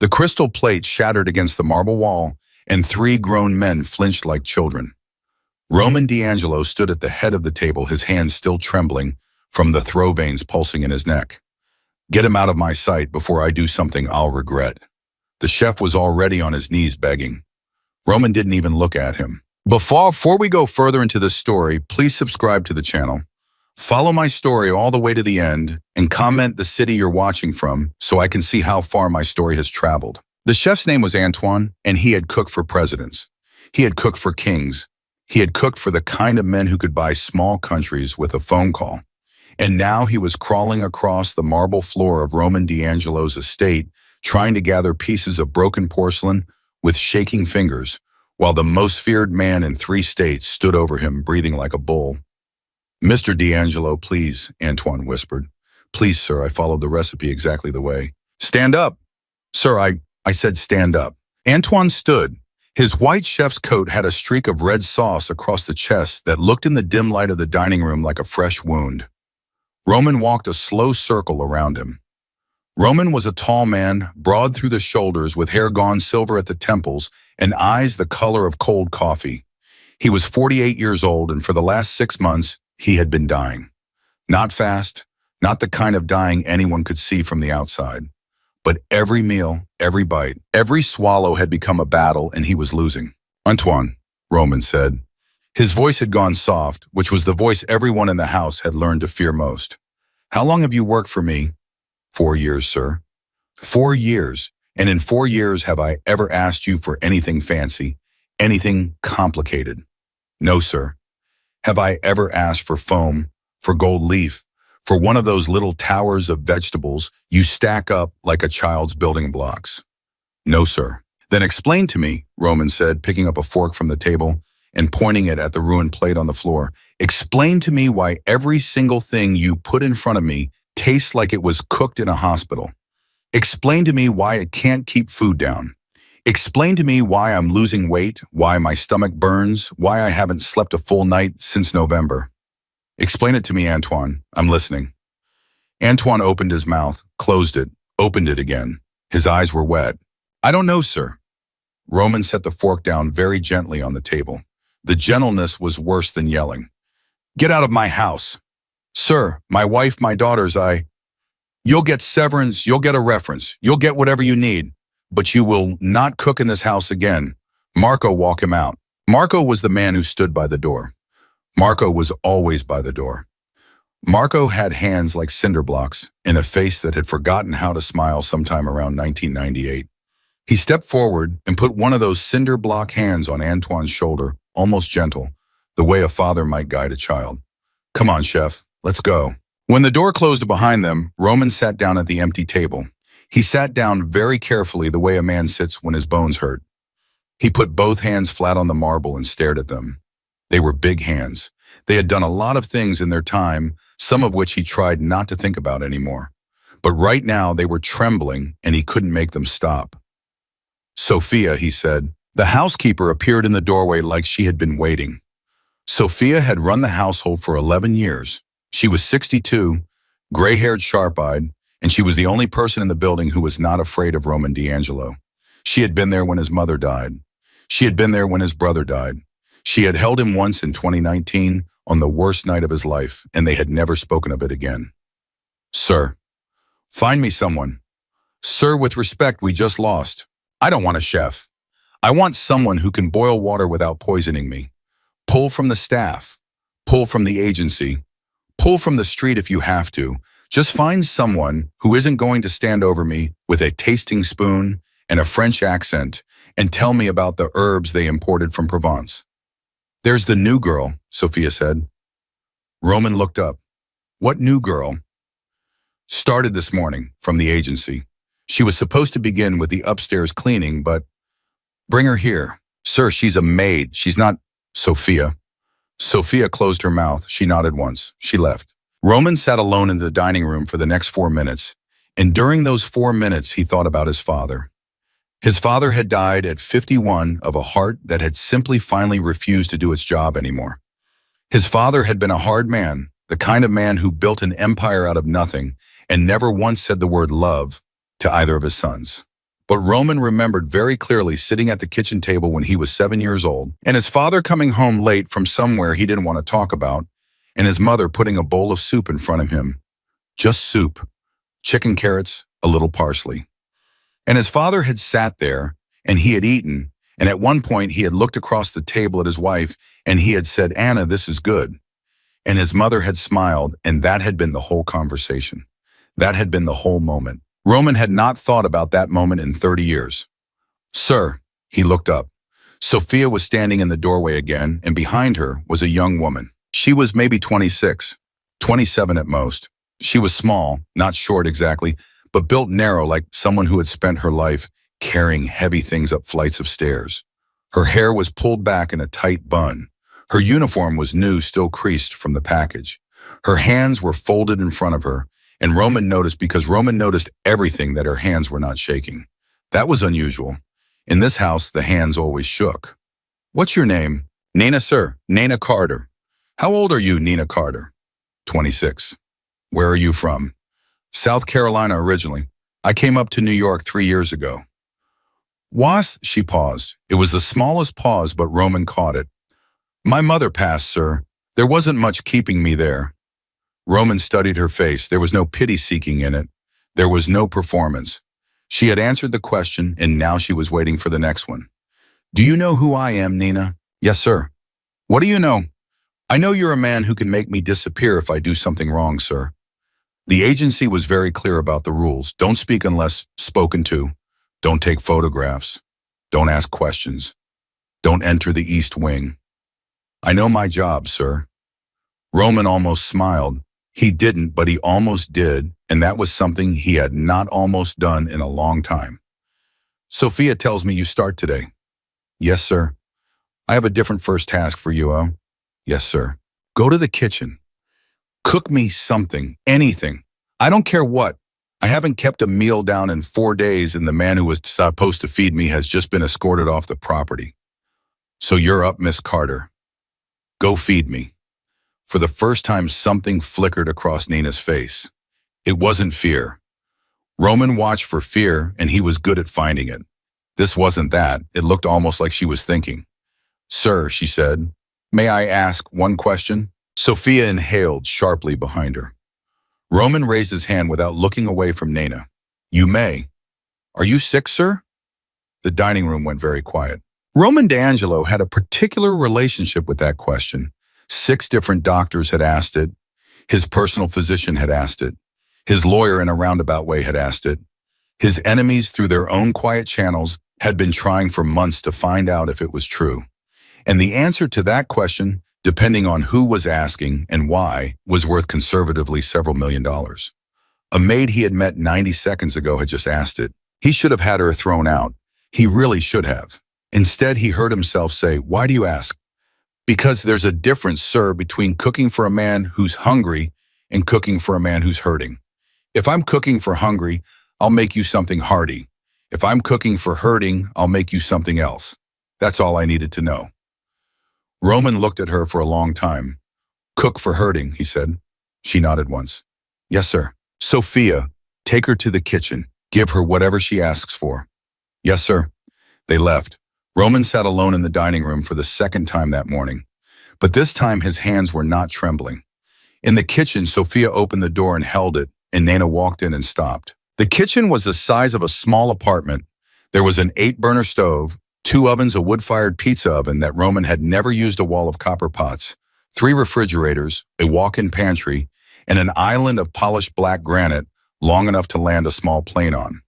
The crystal plate shattered against the marble wall, and three grown men flinched like children. Roman D'Angelo stood at the head of the table, his hands still trembling from the throw veins pulsing in his neck. "Get him out of my sight before I do something I'll regret." The chef was already on his knees begging. Roman didn't even look at him. Before we go further into this story, please subscribe to the channel. Follow my story all the way to the end and comment the city you're watching from so I can see how far my story has traveled. The chef's name was Antoine, and he had cooked for presidents. He had cooked for kings. He had cooked for the kind of men who could buy small countries with a phone call. And now he was crawling across the marble floor of Roman D'Angelo's estate, trying to gather pieces of broken porcelain with shaking fingers, while the most feared man in 3 states stood over him, breathing like a bull. "Mr. D'Angelo, please," Antoine whispered. "Please, sir, I followed the recipe exactly the way." "Stand up." "Sir, I said stand up." Antoine stood. His white chef's coat had a streak of red sauce across the chest that looked in the dim light of the dining room like a fresh wound. Roman walked a slow circle around him. Roman was a tall man, broad through the shoulders, with hair gone silver at the temples and eyes the color of cold coffee. He was 48 years old, and for the last 6 months, he had been dying. Not fast, not the kind of dying anyone could see from the outside. But every meal, every bite, every swallow had become a battle, and he was losing. "Antoine," Roman said. His voice had gone soft, which was the voice everyone in the house had learned to fear most. "How long have you worked for me?" 4 years, sir." 4 years, and in 4 years have I ever asked you for anything fancy, anything complicated? "No, sir." "Have I ever asked for foam, for gold leaf, for one of those little towers of vegetables you stack up like a child's building blocks?" "No, sir." "Then explain to me," Roman said, picking up a fork from the table and pointing it at the ruined plate on the floor. "Explain to me why every single thing you put in front of me tastes like it was cooked in a hospital. Explain to me why I can't keep food down. Explain to me why I'm losing weight, why my stomach burns, why I haven't slept a full night since November. Explain it to me, Antoine. I'm listening." Antoine opened his mouth, closed it, opened it again. His eyes were wet. "I don't know, sir." Roman set the fork down very gently on the table. The gentleness was worse than yelling. "Get out of my house." "Sir, my wife, my daughters, You'll get severance, you'll get a reference, you'll get whatever you need, but you will not cook in this house again. Marco, walk him out." Marco was the man who stood by the door. Marco was always by the door. Marco had hands like cinder blocks and a face that had forgotten how to smile sometime around 1998. He stepped forward and put one of those cinder block hands on Antoine's shoulder, almost gentle, the way a father might guide a child. "Come on, chef, let's go." When the door closed behind them, Roman sat down at the empty table. He sat down very carefully, the way a man sits when his bones hurt. He put both hands flat on the marble and stared at them. They were big hands. They had done a lot of things in their time, some of which he tried not to think about anymore. But right now they were trembling, and he couldn't make them stop. "Sophia," he said. The housekeeper appeared in the doorway like she had been waiting. Sophia had run the household for 11 years. She was 62, gray-haired, sharp-eyed, and she was the only person in the building who was not afraid of Roman D'Angelo. She had been there when his mother died. She had been there when his brother died. She had held him once in 2019 on the worst night of his life, and they had never spoken of it again. "Sir, find me someone." "Sir, with respect, we just lost. I don't want a chef. I want someone who can boil water without poisoning me. Pull from the staff. Pull from the agency. Pull from the street if you have to. Just find someone who isn't going to stand over me with a tasting spoon and a French accent and tell me about the herbs they imported from Provence." "There's the new girl," Sophia said. Roman looked up. "What new girl?" "Started this morning from the agency. She was supposed to begin with the upstairs cleaning, but..." "Bring her here." "Sir, she's a maid. She's not..." "Sophia." Sophia closed her mouth. She nodded once. She left. Roman sat alone in the dining room for the next 4 minutes, and during those 4 minutes he thought about his father. His father had died at 51 of a heart that had simply finally refused to do its job anymore. His father had been a hard man, the kind of man who built an empire out of nothing and never once said the word love to either of his sons. But Roman remembered very clearly sitting at the kitchen table when he was 7 years old, and his father coming home late from somewhere he didn't want to talk about, and his mother putting a bowl of soup in front of him. Just soup. Chicken carrots, a little parsley. And his father had sat there, and he had eaten, and at one point he had looked across the table at his wife, and he had said, "Anna, this is good." And his mother had smiled, and that had been the whole conversation. That had been the whole moment. Roman had not thought about that moment in 30 years. "Sir," he looked up. Sophia was standing in the doorway again, and behind her was a young woman. She was maybe 26, 27 at most. She was small, not short exactly, but built narrow like someone who had spent her life carrying heavy things up flights of stairs. Her hair was pulled back in a tight bun. Her uniform was new, still creased from the package. Her hands were folded in front of her, and Roman noticed because Roman noticed everything that her hands were not shaking. That was unusual. In this house, the hands always shook. "What's your name?" "Nina, sir. Nina Carter." "How old are you, Nina Carter?" 26. "Where are you from?" "South Carolina originally. I came up to New York 3 years ago." "Was?" She paused. It was the smallest pause, but Roman caught it. "My mother passed, sir. There wasn't much keeping me there." Roman studied her face. There was no pity-seeking in it. There was no performance. She had answered the question, and now she was waiting for the next one. "Do you know who I am, Nina?" "Yes, sir." "What do you know?" "I know you're a man who can make me disappear if I do something wrong, sir." The agency was very clear about the rules. Don't speak unless spoken to. Don't take photographs. Don't ask questions. Don't enter the East Wing. "I know my job, sir." Roman almost smiled. He didn't, but he almost did, and that was something he had not almost done in a long time. "Sophia tells me you start today." "Yes, sir." "I have a different first task for you, oh?" "Yes, sir." "Go to the kitchen. Cook me something, anything. I don't care what. I haven't kept a meal down in 4 days, and the man who was supposed to feed me has just been escorted off the property. So you're up, Miss Carter. Go feed me." For the first time, something flickered across Nina's face. It wasn't fear. Roman watched for fear, and he was good at finding it. This wasn't that. It looked almost like she was thinking. "Sir," she said, "may I ask one question?" Sophia inhaled sharply behind her. Roman raised his hand without looking away from Nina. "You may." "Are you sick, sir?" The dining room went very quiet. Roman D'Angelo had a particular relationship with that question. 6 different doctors had asked it. His personal physician had asked it. His lawyer in a roundabout way had asked it. His enemies, through their own quiet channels, had been trying for months to find out if it was true. And the answer to that question, depending on who was asking and why, was worth conservatively several $1,000,000. A maid he had met 90 seconds ago had just asked it. He should have had her thrown out. He really should have. Instead, he heard himself say, "Why do you ask?" "Because there's a difference, sir, between cooking for a man who's hungry and cooking for a man who's hurting. If I'm cooking for hungry, I'll make you something hearty. If I'm cooking for hurting, I'll make you something else. That's all I needed to know." Roman looked at her for a long time. "Cook for hurting," he said. She nodded once. "Yes, sir." "Sophia, take her to the kitchen. Give her whatever she asks for." "Yes, sir." They left. Roman sat alone in the dining room for the second time that morning. But this time his hands were not trembling. In the kitchen, Sophia opened the door and held it, and Nina walked in and stopped. The kitchen was the size of a small apartment. There was an 8-burner stove, 2 ovens, a wood-fired pizza oven that Roman had never used, a wall of copper pots, 3 refrigerators, a walk-in pantry, and an island of polished black granite long enough to land a small plane on.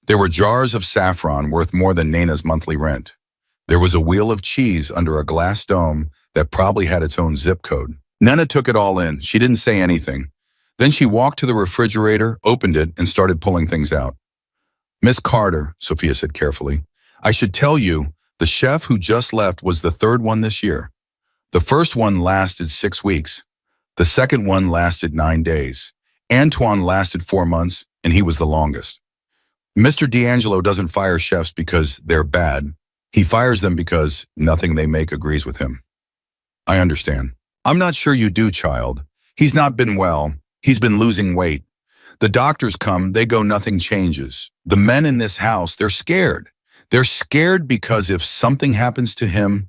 There were jars of saffron worth more than Nina's monthly rent. There was a wheel of cheese under a glass dome that probably had its own zip code. Nina took it all in. She didn't say anything. Then she walked to the refrigerator, opened it, and started pulling things out. "Miss Carter," Sophia said carefully, "I should tell you, the chef who just left was the 3rd one this year. The first one lasted 6 weeks. The second one lasted 9 days. Antoine lasted 4 months, and he was the longest. Mr. D'Angelo doesn't fire chefs because they're bad. He fires them because nothing they make agrees with him." "I understand." "I'm not sure you do, child. He's not been well. He's been losing weight. The doctors come, they go, nothing changes. The men in this house, they're scared. They're scared because if something happens to him,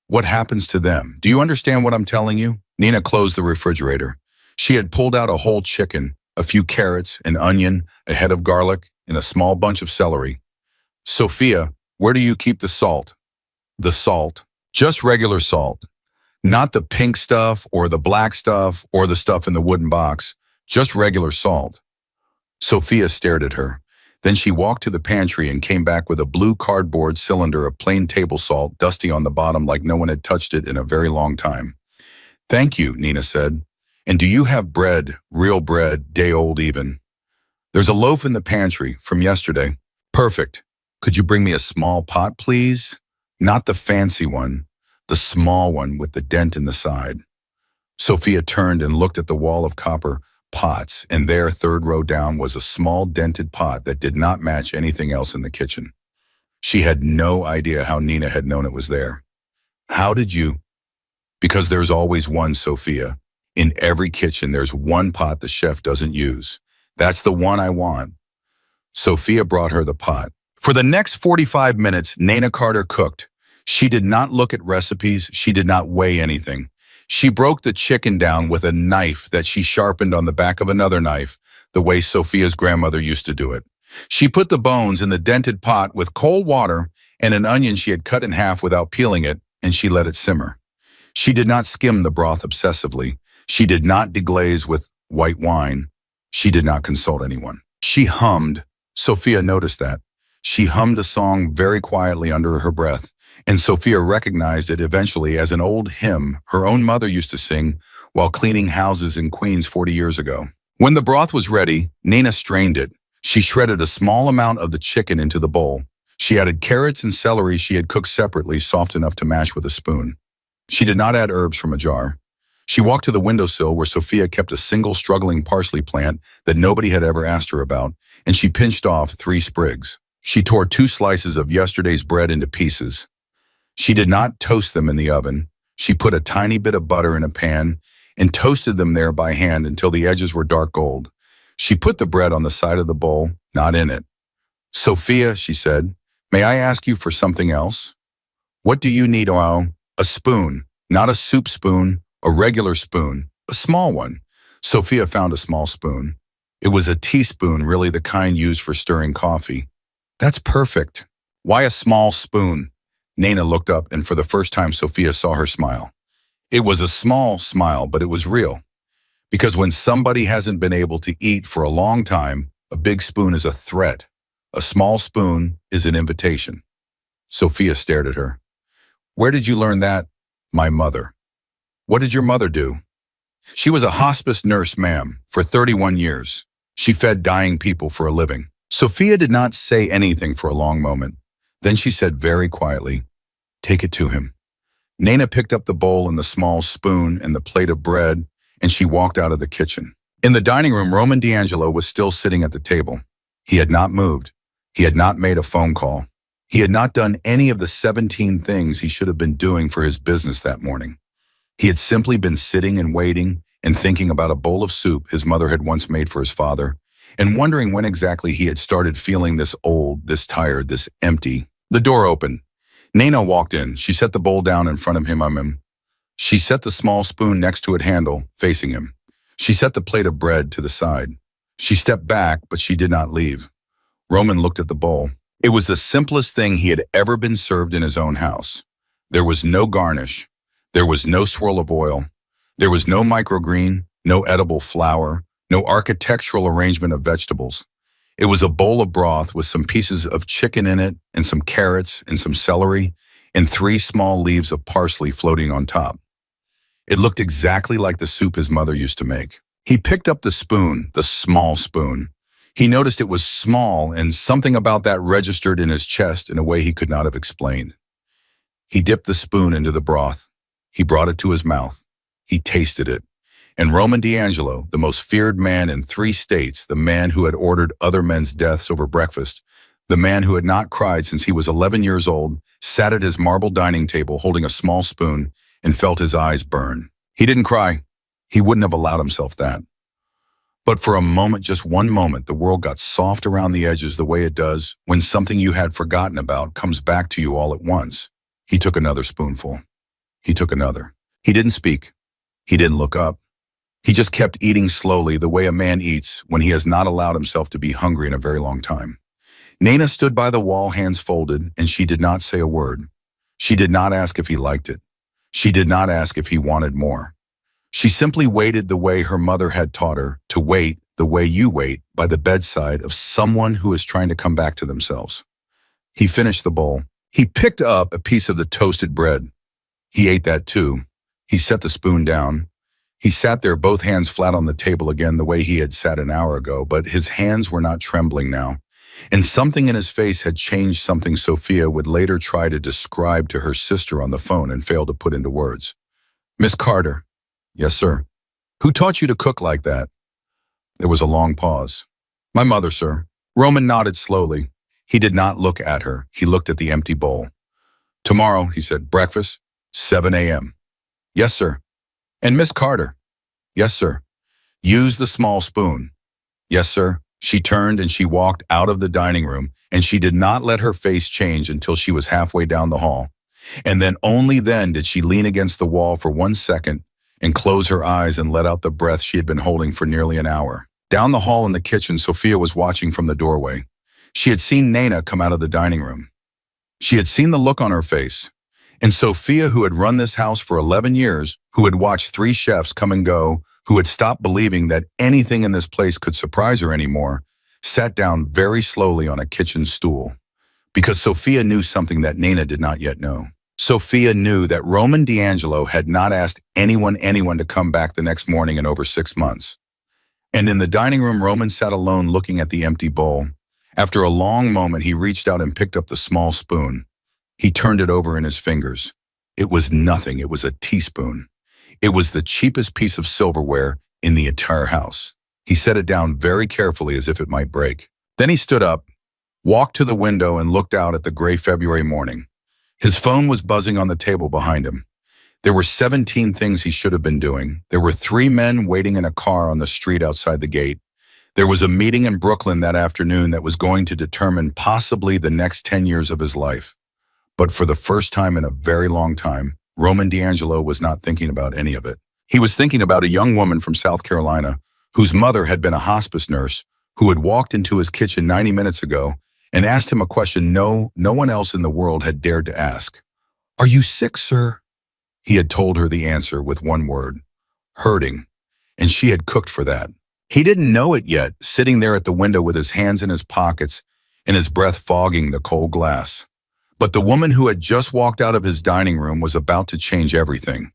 what happens to them? Do you understand what I'm telling you? Nina closed the refrigerator. She had pulled out a whole chicken, a few carrots, an onion, a head of garlic, and a small bunch of celery. Sophia, where do you keep the salt? The salt. Just regular salt. Not the pink stuff or the black stuff or the stuff in the wooden box. Just regular salt. Sophia stared at her. Then she walked to the pantry and came back with a blue cardboard cylinder of plain table salt, dusty on the bottom like no one had touched it in a very long time. Thank you, Nina said. And do you have bread, real bread, day old even? There's a loaf in the pantry from yesterday. Perfect. Could you bring me a small pot, please? Not the fancy one, the small one with the dent in the side. Sophia turned and looked at the wall of copper pots, and there, third row down, was a small dented pot that did not match anything else in the kitchen. She had no idea how Nina had known it was there. How did you? Because there's always one, Sophia. In every kitchen, there's one pot the chef doesn't use. That's the one I want. Sophia brought her the pot. For the next 45 minutes, Nina Carter cooked. She did not look at recipes. She did not weigh anything. She broke the chicken down with a knife that she sharpened on the back of another knife, the way Sophia's grandmother used to do it. She put the bones in the dented pot with cold water and an onion she had cut in half without peeling it, and she let it simmer. She did not skim the broth obsessively. She did not deglaze with white wine. She did not consult anyone. She hummed. Sophia noticed that. She hummed a song very quietly under her breath, and Sophia recognized it eventually as an old hymn her own mother used to sing while cleaning houses in Queens 40 years ago. When the broth was ready, Nina strained it. She shredded a small amount of the chicken into the bowl. She added carrots and celery she had cooked separately, soft enough to mash with a spoon. She did not add herbs from a jar. She walked to the windowsill where Sophia kept a single struggling parsley plant that nobody had ever asked her about, and she pinched off 3 sprigs. She tore 2 slices of yesterday's bread into pieces. She did not toast them in the oven. She put a tiny bit of butter in a pan and toasted them there by hand until the edges were dark gold. She put the bread on the side of the bowl, not in it. Sophia, she said, may I ask you for something else? What do you need? Oh, a spoon, not a soup spoon, a regular spoon, a small one. Sophia found a small spoon. It was a teaspoon, really the kind used for stirring coffee. That's perfect. Why a small spoon? Nina looked up, and for the first time Sophia saw her smile. It was a small smile, but it was real. Because when somebody hasn't been able to eat for a long time, a big spoon is a threat. A small spoon is an invitation. Sophia stared at her. Where did you learn that? My mother. What did your mother do? She was a hospice nurse, ma'am, for 31 years. She fed dying people for a living. Sophia did not say anything for a long moment. Then she said very quietly, take it to him. Nina picked up the bowl and the small spoon and the plate of bread, and she walked out of the kitchen. In the dining room, Roman D'Angelo was still sitting at the table. He had not moved. He had not made a phone call. He had not done any of the 17 things he should have been doing for his business that morning. He had simply been sitting and waiting and thinking about a bowl of soup his mother had once made for his father, and wondering when exactly he had started feeling this old, this tired, this empty. The door opened. Nina walked in. She set the bowl down in front of him. She set the small spoon next to its handle, facing him. She set the plate of bread to the side. She stepped back, but she did not leave. Roman looked at the bowl. It was the simplest thing he had ever been served in his own house. There was no garnish. There was no swirl of oil. There was no microgreen, no edible flour, no architectural arrangement of vegetables. It was a bowl of broth with some pieces of chicken in it and some carrots and some celery and 3 small leaves of parsley floating on top. It looked exactly like the soup his mother used to make. He picked up the spoon, the small spoon. He noticed it was small, and something about that registered in his chest in a way he could not have explained. He dipped the spoon into the broth. He brought it to his mouth. He tasted it. And Roman D'Angelo, the most feared man in 3 states, the man who had ordered other men's deaths over breakfast, the man who had not cried since he was 11 years old, sat at his marble dining table holding a small spoon and felt his eyes burn. He didn't cry. He wouldn't have allowed himself that. But for a moment, just one moment, the world got soft around the edges the way it does when something you had forgotten about comes back to you all at once. He took another spoonful. He took another. He didn't speak. He didn't look up. He just kept eating slowly the way a man eats when he has not allowed himself to be hungry in a very long time. Nana stood by the wall, hands folded, and she did not say a word. She did not ask if he liked it. She did not ask if he wanted more. She simply waited the way her mother had taught her to wait the way you wait by the bedside of someone who is trying to come back to themselves. He finished the bowl. He picked up a piece of the toasted bread. He ate that too. He set the spoon down. He sat there, both hands flat on the table again the way he had sat an hour ago, but his hands were not trembling now. And something in his face had changed, something Sophia would later try to describe to her sister on the phone and fail to put into words. "Miss Carter." "Yes, sir." "Who taught you to cook like that?" There was a long pause. "My mother, sir." Roman nodded slowly. He did not look at her. He looked at the empty bowl. "Tomorrow," he said, "breakfast, 7 a.m. "Yes, sir." "And Miss Carter?" "Yes, sir." "Use the small spoon." "Yes, sir." She turned and she walked out of the dining room, and she did not let her face change until she was halfway down the hall. And then only then did she lean against the wall for 1 second and close her eyes and let out the breath she had been holding for nearly an hour. Down the hall in the kitchen, Sophia was watching from the doorway. She had seen Nana come out of the dining room. She had seen the look on her face. And Sophia, who had run this house for 11 years, who had watched 3 chefs come and go, who had stopped believing that anything in this place could surprise her anymore, sat down very slowly on a kitchen stool. Because Sophia knew something that Nana did not yet know. Sophia knew that Roman D'Angelo had not asked anyone to come back the next morning in over 6 months. And in the dining room, Roman sat alone looking at the empty bowl. After a long moment, he reached out and picked up the small spoon. He turned it over in his fingers. It was nothing. It was a teaspoon. It was the cheapest piece of silverware in the entire house. He set it down very carefully as if it might break. Then he stood up, walked to the window, and looked out at the gray February morning. His phone was buzzing on the table behind him. There were 17 things he should have been doing. There were 3 men waiting in a car on the street outside the gate. There was a meeting in Brooklyn that afternoon that was going to determine possibly the next 10 years of his life. But for the first time in a very long time, Roman D'Angelo was not thinking about any of it. He was thinking about a young woman from South Carolina whose mother had been a hospice nurse who had walked into his kitchen 90 minutes ago and asked him a question no one else in the world had dared to ask. "Are you sick, sir?" He had told her the answer with one word: hurting. And she had cooked for that. He didn't know it yet, sitting there at the window with his hands in his pockets and his breath fogging the cold glass. But the woman who had just walked out of his dining room was about to change everything.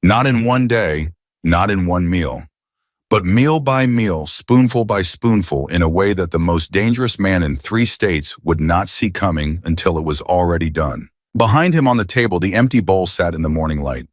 Not in one day, not in one meal, but meal by meal, spoonful by spoonful, in a way that the most dangerous man in 3 states would not see coming until it was already done. Behind him on the table, the empty bowl sat in the morning light,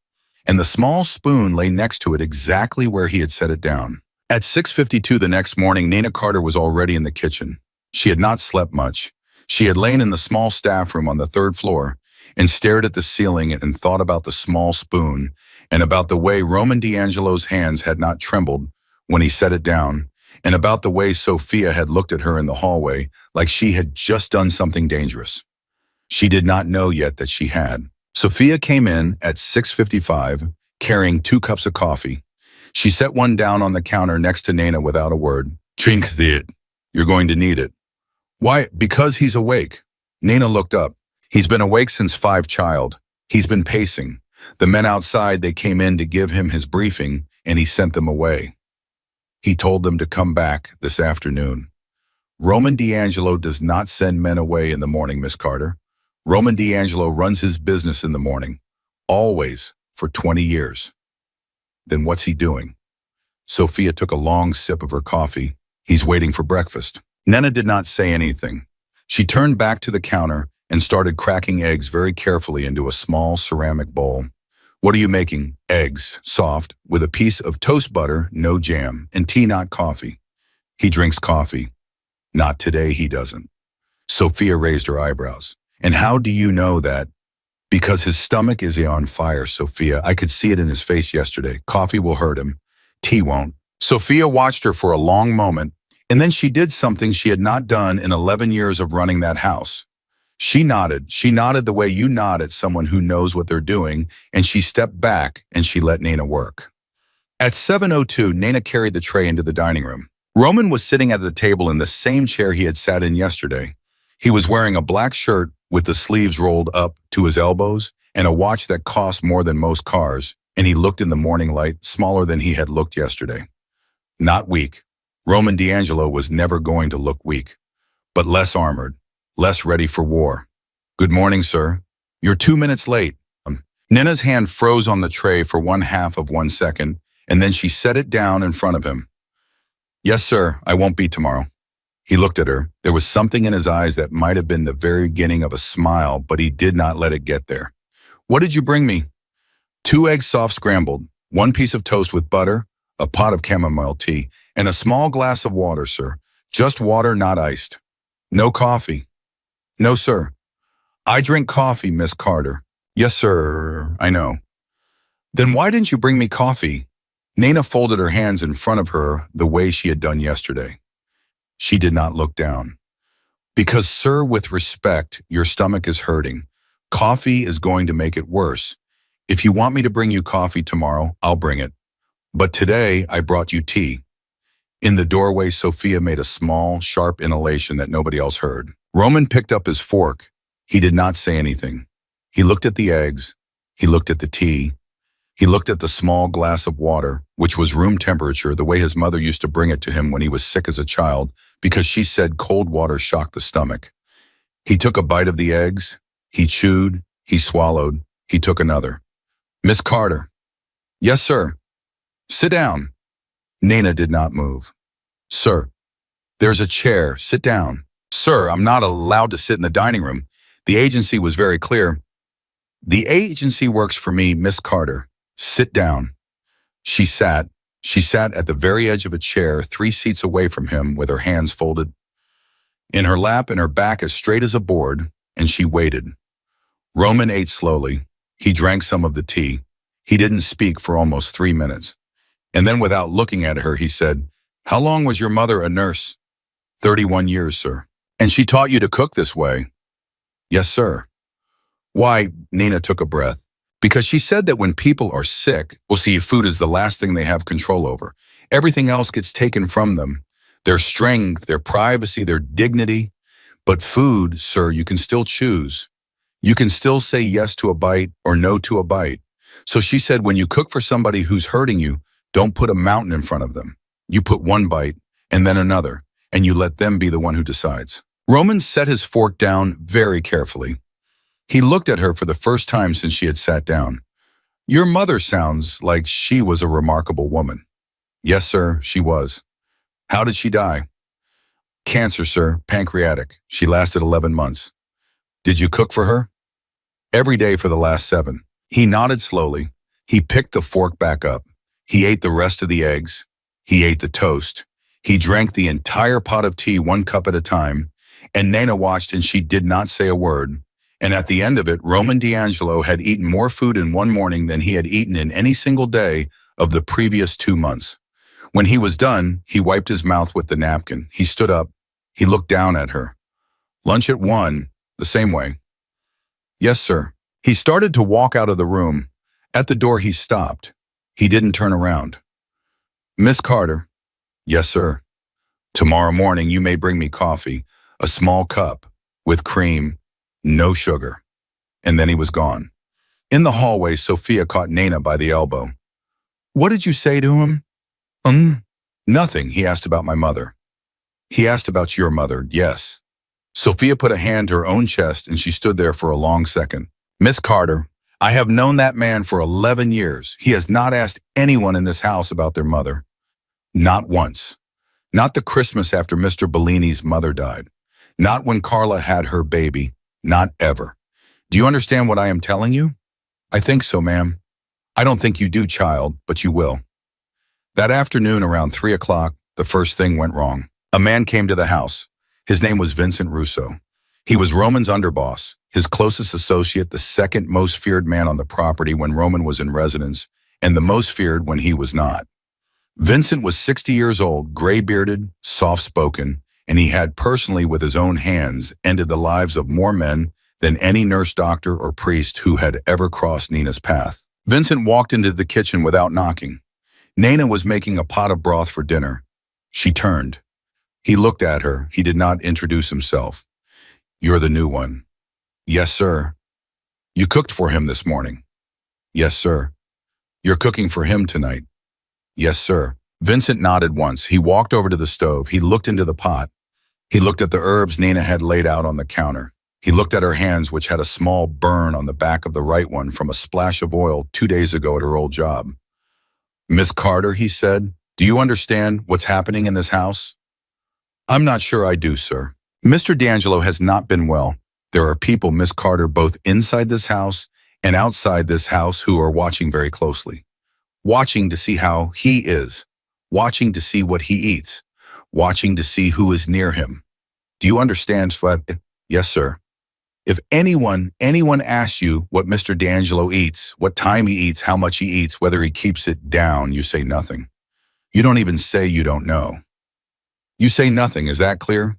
and the small spoon lay next to it exactly where he had set it down. At 6:52 the next morning, Nana Carter was already in the kitchen. She had not slept much. She had lain in the small staff room on the 3rd floor and stared at the ceiling and thought about the small spoon and about the way Roman D'Angelo's hands had not trembled when he set it down, and about the way Sophia had looked at her in the hallway like she had just done something dangerous. She did not know yet that she had. Sophia came in at 6:55, carrying 2 cups of coffee. She set one down on the counter next to Nana without a word. "Drink it. You're going to need it." "Why?" "Because he's awake." Nana looked up. "He's been awake since 5, child. He's been pacing. The men outside, they came in to give him his briefing, and he sent them away. He told them to come back this afternoon." Roman D'Angelo does not send men away in the morning, Miss Carter. Roman D'Angelo runs his business in the morning. Always, for 20 years. Then what's he doing? Sophia took a long sip of her coffee. He's waiting for breakfast. Nana did not say anything. She turned back to the counter and started cracking eggs very carefully into a small ceramic bowl. "What are you making?" "Eggs, soft, with a piece of toast butter, no jam, and tea, not coffee." "He drinks coffee." "Not today, he doesn't." Sophia raised her eyebrows. "And how do you know that?" "Because his stomach is on fire, Sophia. I could see it in his face yesterday. Coffee will hurt him. Tea won't. Sophia watched her for a long moment, and then she did something she had not done in 11 years of running that house. She nodded. She nodded the way you nod at someone who knows what they're doing, and she stepped back and she let Nana work. At 7:02, Nana carried the tray into the dining room. Roman was sitting at the table in the same chair he had sat in yesterday. He was wearing a black shirt with the sleeves rolled up to his elbows and a watch that cost more than most cars, and he looked in the morning light smaller than he had looked yesterday. Not weak. Roman D'Angelo was never going to look weak, but less armored, less ready for war. "Good morning, sir. You're 2 minutes late." Nina's hand froze on the tray for 1/2 of 1 second, and then she set it down in front of him. "Yes, sir, I won't be tomorrow." He looked at her. There was something in his eyes that might have been the very beginning of a smile, but he did not let it get there. "What did you bring me?" "2 eggs soft scrambled, 1 piece of toast with butter, a pot of chamomile tea, and a small glass of water, sir. Just water, not iced." "No coffee?" "No, sir." "I drink coffee, Miss Carter." "Yes, sir, I know." "Then why didn't you bring me coffee?" Nana folded her hands in front of her the way she had done yesterday. She did not look down. "Because, sir, with respect, your stomach is hurting. Coffee is going to make it worse. If you want me to bring you coffee tomorrow, I'll bring it. But today, I brought you tea." In the doorway, Sophia made a small, sharp inhalation that nobody else heard. Roman picked up his fork. He did not say anything. He looked at the eggs. He looked at the tea. He looked at the small glass of water, which was room temperature, the way his mother used to bring it to him when he was sick as a child, because she said cold water shocked the stomach. He took a bite of the eggs. He chewed. He swallowed. He took another. "Miss Carter." "Yes, sir." "Sit down." Nana did not move. "Sir." "There's a chair. Sit down." "Sir, I'm not allowed to sit in the dining room. The agency was very clear." "The agency works for me, Miss Carter. Sit down." She sat. She sat at the very edge of a chair, 3 seats away from him, with her hands folded in her lap and her back as straight as a board, and she waited. Roman ate slowly. He drank some of the tea. He didn't speak for almost 3 minutes. And then, without looking at her, he said, "How long was your mother a nurse?" 31 years, sir." "And she taught you to cook this way?" "Yes, sir." "Why?" Nina took a breath. "Because she said that when people are sick, food is the last thing they have control over. Everything else gets taken from them. Their strength, their privacy, their dignity. But food, sir, you can still choose. You can still say yes to a bite or no to a bite. So she said when you cook for somebody who's hurting you, don't put a mountain in front of them. You put 1 bite and then another, and you let them be the one who decides." Roman set his fork down very carefully. He looked at her for the first time since she had sat down. "Your mother sounds like she was a remarkable woman." "Yes, sir, she was." "How did she die?" "Cancer, sir, pancreatic. She lasted 11 months. "Did you cook for her?" "Every day for the last 7. He nodded slowly. He picked the fork back up. He ate the rest of the eggs. He ate the toast. He drank the entire pot of tea 1 cup at a time, and Nana watched and she did not say a word. And at the end of it, Roman D'Angelo had eaten more food in 1 morning than he had eaten in any single day of the previous 2 months. When he was done, he wiped his mouth with the napkin. He stood up. He looked down at her. "Lunch at 1, the same way." "Yes, sir." He started to walk out of the room. At the door, he stopped. He didn't turn around. "Miss Carter." "Yes, sir." "Tomorrow morning, you may bring me coffee, a small cup, with cream, no sugar." And then he was gone. In the hallway, Sophia caught Nana by the elbow. "What did you say to him?" "Nothing. He asked about my mother." "He asked about your mother, yes." Sophia put a hand to her own chest and she stood there for a long second. "Miss Carter, I have known that man for 11 years. He has not asked anyone in this house about their mother. Not once. Not the Christmas after Mr. Bellini's mother died. Not when Carla had her baby. Not ever. Do you understand what I am telling you?" "I think so, ma'am." "I don't think you do, child, but you will." That afternoon around 3 o'clock, the first thing went wrong. A man came to the house. His name was Vincent Russo. He was Roman's underboss, his closest associate, the second most feared man on the property when Roman was in residence, and the most feared when he was not. Vincent was 60 years old, gray-bearded, soft-spoken, and he had personally with his own hands ended the lives of more men than any nurse, doctor, or priest who had ever crossed Nina's path. Vincent walked into the kitchen without knocking. Nina was making a pot of broth for dinner. She turned. He looked at her. He did not introduce himself. "You're the new one." "Yes, sir." "You cooked for him this morning." "Yes, sir." "You're cooking for him tonight." "Yes, sir." Vincent nodded once. He walked over to the stove. He looked into the pot. He looked at the herbs Nina had laid out on the counter. He looked at her hands, which had a small burn on the back of the right one from a splash of oil 2 days ago at her old job. "Miss Carter," he said, "do you understand what's happening in this house?" "I'm not sure I do, sir. Mr. D'Angelo has not been well. There are people, Miss Carter, both inside this house and outside this house who are watching very closely. Watching to see how he is. Watching to see what he eats. Watching to see who is near him. Do you understand, Svet?" "Yes, sir." "If anyone asks you what Mr. D'Angelo eats, what time he eats, how much he eats, whether he keeps it down, you say nothing. You don't even say you don't know. You say nothing, is that clear?"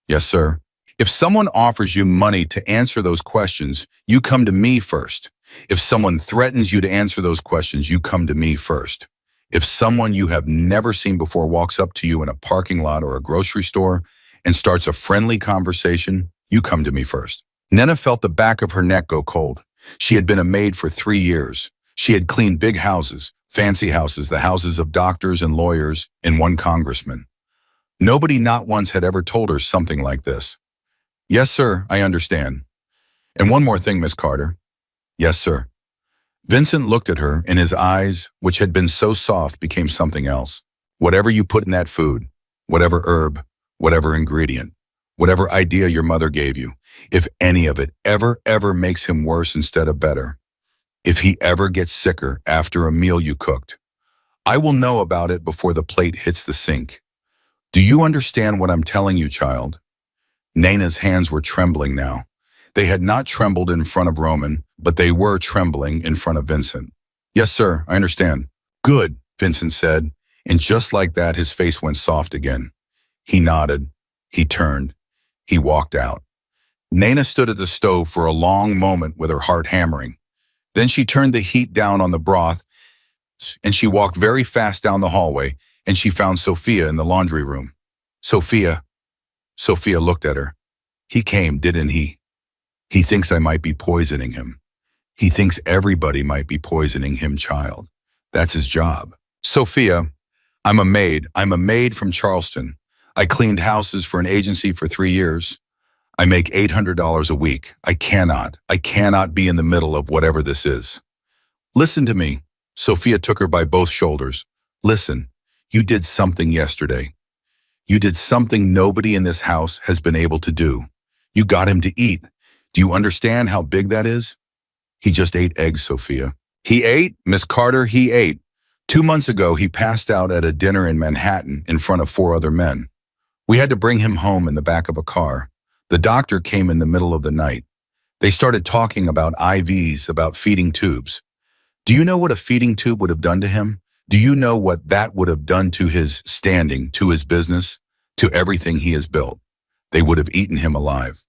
"Yes, sir." "If someone offers you money to answer those questions, you come to me first. If someone threatens you to answer those questions, you come to me first. If someone you have never seen before walks up to you in a parking lot or a grocery store and starts a friendly conversation, you come to me first." Nina felt the back of her neck go cold. She had been a maid for 3 years. She had cleaned big houses, fancy houses, the houses of doctors and lawyers and one congressman. Nobody not once had ever told her something like this. "Yes, sir, I understand. And one more thing, Miss Carter." "Yes, sir." Vincent looked at her, and his eyes, which had been so soft, became something else. "Whatever you put in that food, whatever herb, whatever ingredient, whatever idea your mother gave you, if any of it ever makes him worse instead of better, if he ever gets sicker after a meal you cooked, I will know about it before the plate hits the sink. Do you understand what I'm telling you, child?" Nina's hands were trembling now. They had not trembled in front of Roman, but they were trembling in front of Vincent. "Yes, sir, I understand." "Good," Vincent said, and just like that his face went soft again. He nodded. He turned. He walked out. Nina stood at the stove for a long moment with her heart hammering. Then she turned the heat down on the broth, and she walked very fast down the hallway, and she found Sophia in the laundry room. "Sophia." Sophia looked at her. "He came, didn't he? He thinks I might be poisoning him. He thinks everybody might be poisoning him, child. That's his job." "Sophia, I'm a maid. I'm a maid from Charleston. I cleaned houses for an agency for 3 years. I make $800 a week. I cannot be in the middle of whatever this is. Listen to me." Sophia took her by both shoulders. "Listen, you did something yesterday. You did something nobody in this house has been able to do. You got him to eat. Do you understand how big that is?" "He just ate eggs, Sophia." "He ate? Miss Carter, he ate. 2 months ago, he passed out at a dinner in Manhattan in front of 4 other men. We had to bring him home in the back of a car. The doctor came in the middle of the night. They started talking about IVs, about feeding tubes. Do you know what a feeding tube would have done to him? Do you know what that would have done to his standing, to his business, to everything he has built? They would have eaten him alive.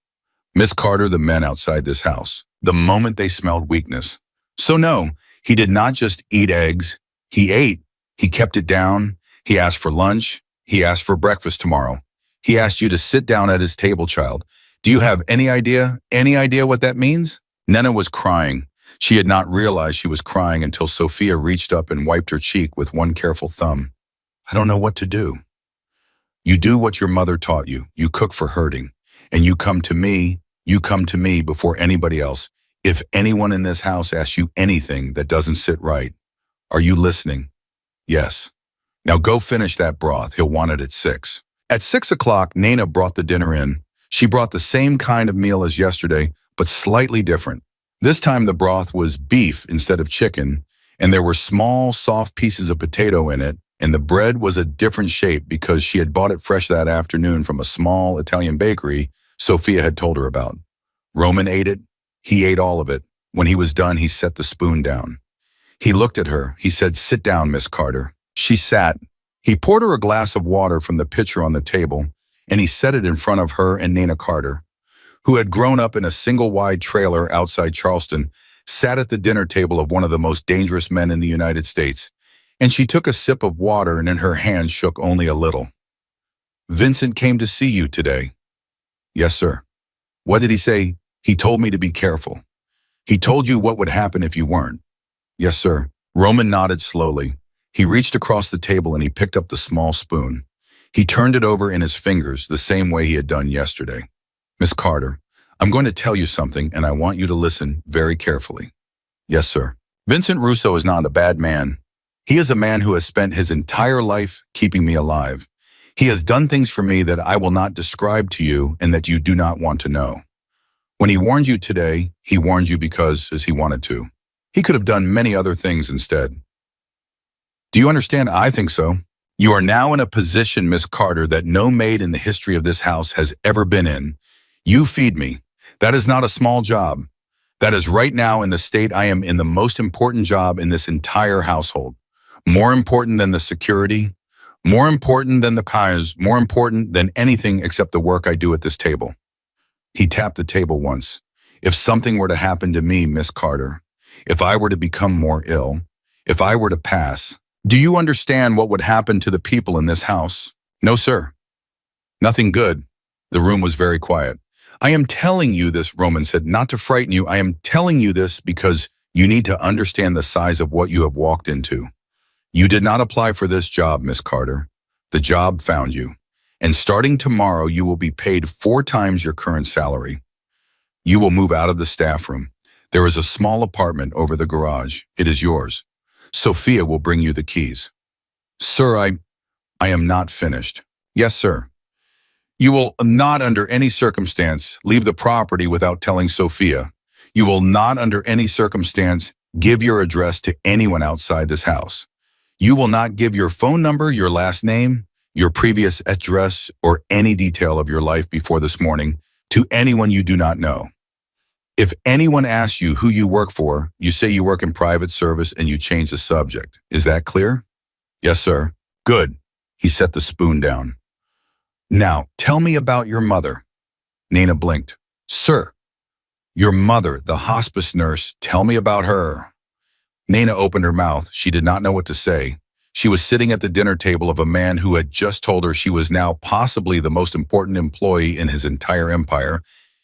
Miss Carter, the men outside this house, the moment they smelled weakness. So no, he did not just eat eggs. He ate. He kept it down. He asked for lunch. He asked for breakfast tomorrow. He asked you to sit down at his table, child. Do you have any idea what that means?" Nina was crying. She had not realized she was crying until Sophia reached up and wiped her cheek with one careful thumb. "I don't know what to do." "You do what your mother taught you. You cook for hurting. And you come to me before anybody else. If anyone in this house asks you anything that doesn't sit right, are you listening?" "Yes." "Now go finish that broth. He'll want it at 6. At 6 o'clock, Nina brought the dinner in. She brought the same kind of meal as yesterday, but slightly different. This time the broth was beef instead of chicken, and there were small, soft pieces of potato in it, and the bread was a different shape because she had bought it fresh that afternoon from a small Italian bakery Sophia had told her about. Roman ate it. He ate all of it. When he was done, he set the spoon down. He looked at her. He said, "Sit down, Miss Carter." She sat. He poured her a glass of water from the pitcher on the table, and he set it in front of her and Nana Carter, who had grown up in a single-wide trailer outside Charleston, sat at the dinner table of one of the most dangerous men in the United States, and she took a sip of water and in her hand shook only a little. "Vincent came to see you today." "Yes, sir." "What did he say?" "He told me to be careful." "He told you what would happen if you weren't?" "Yes, sir." Roman nodded slowly. He reached across the table and he picked up the small spoon. He turned it over in his fingers the same way he had done yesterday. "Miss Carter, I'm going to tell you something and I want you to listen very carefully." "Yes, sir." "Vincent Russo is not a bad man. He is a man who has spent his entire life keeping me alive. He has done things for me that I will not describe to you and that you do not want to know. When he warned you today, he warned you because, as he wanted to. He could have done many other things instead. Do you understand? I think so. You are now in a position, Miss Carter, that no maid in the history of this house has ever been in. You feed me. That is not a small job. That is right now in the state I am in the most important job in this entire household. More important than the security, more important than the cars, more important than anything except the work I do at this table." He tapped the table once. "If something were to happen to me, Miss Carter, if I were to become more ill, if I were to pass, do you understand what would happen to the people in this house?" "No, sir." "Nothing good." The room was very quiet. "I am telling you this," Roman said, "not to frighten you. I am telling you this because you need to understand the size of what you have walked into. You did not apply for this job, Miss Carter. The job found you. And starting tomorrow, you will be paid 4 times your current salary. You will move out of the staff room. There is a small apartment over the garage. It is yours. Sophia will bring you the keys." "Sir, I am not finished." "Yes, sir." "You will not under any circumstance leave the property without telling Sophia. You will not under any circumstance give your address to anyone outside this house. You will not give your phone number, your last name, your previous address, or any detail of your life before this morning to anyone you do not know. If anyone asks you who you work for, you say you work in private service and you change the subject. Is that clear?" "Yes, sir." "Good." He set the spoon down. "Now, tell me about your mother." Nana blinked. "Sir, your mother, the hospice nurse, tell me about her." Nana opened her mouth. She did not know what to say. She was sitting at the dinner table of a man who had just told her she was now possibly the most important employee in his entire empire.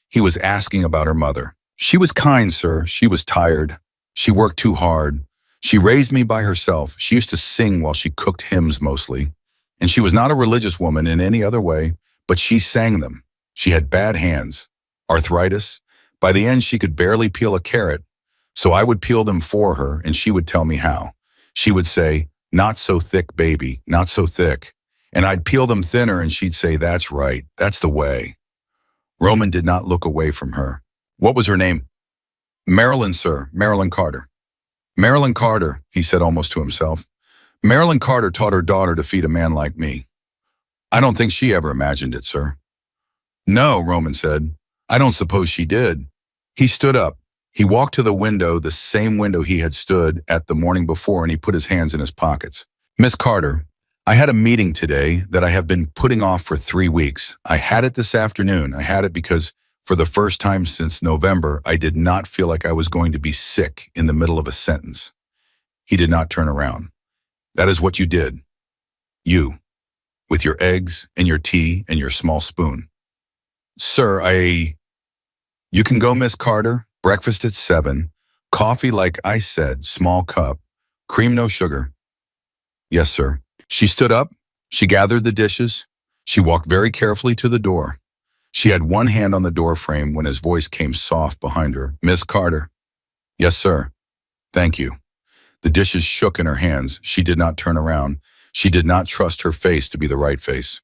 He was asking about her mother. "She was kind, sir. She was tired. She worked too hard. She raised me by herself. She used to sing while she cooked hymns mostly. And she was not a religious woman in any other way, but she sang them. She had bad hands, arthritis. By the end, she could barely peel a carrot. So I would peel them for her, and she would tell me how. She would say, 'Not so thick, baby, not so thick.' And I'd peel them thinner, and she'd say, 'That's right, that's the way.'" Roman did not look away from her. "What was her name?" "Marilyn, sir, Marilyn Carter." "Marilyn Carter," he said almost to himself. "Marilyn Carter taught her daughter to feed a man like me. I don't think she ever imagined it, sir." "No," Roman said. "I don't suppose she did." He stood up. He walked to the window, the same window he had stood at the morning before, and he put his hands in his pockets. "Miss Carter, I had a meeting today that I have been putting off for 3 weeks. I had it this afternoon. I had it because for the first time since November, I did not feel like I was going to be sick in the middle of a sentence." He did not turn around. "That is what you did. You, with your eggs and your tea and your small spoon." "Sir, You can go, Miss Carter. Breakfast at 7. Coffee like I said, small cup. Cream, no sugar." "Yes, sir." She stood up. She gathered the dishes. She walked very carefully to the door. She had one hand on the door frame when his voice came soft behind her. "Miss Carter." "Yes, sir." "Thank you." The dishes shook in her hands. She did not turn around. She did not trust her face to be the right face.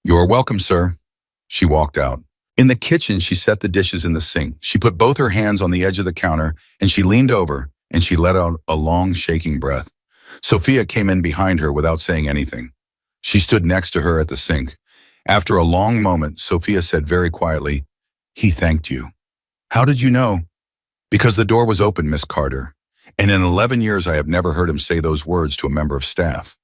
"You are welcome, sir." She walked out. In the kitchen, she set the dishes in the sink. She put both her hands on the edge of the counter, and she leaned over, and she let out a long, shaking breath. Sophia came in behind her without saying anything. She stood next to her at the sink. After a long moment, Sophia said very quietly, "He thanked you." "How did you know?" "Because the door was open, Miss Carter. And in 11 years, I have never heard him say those words to a member of staff."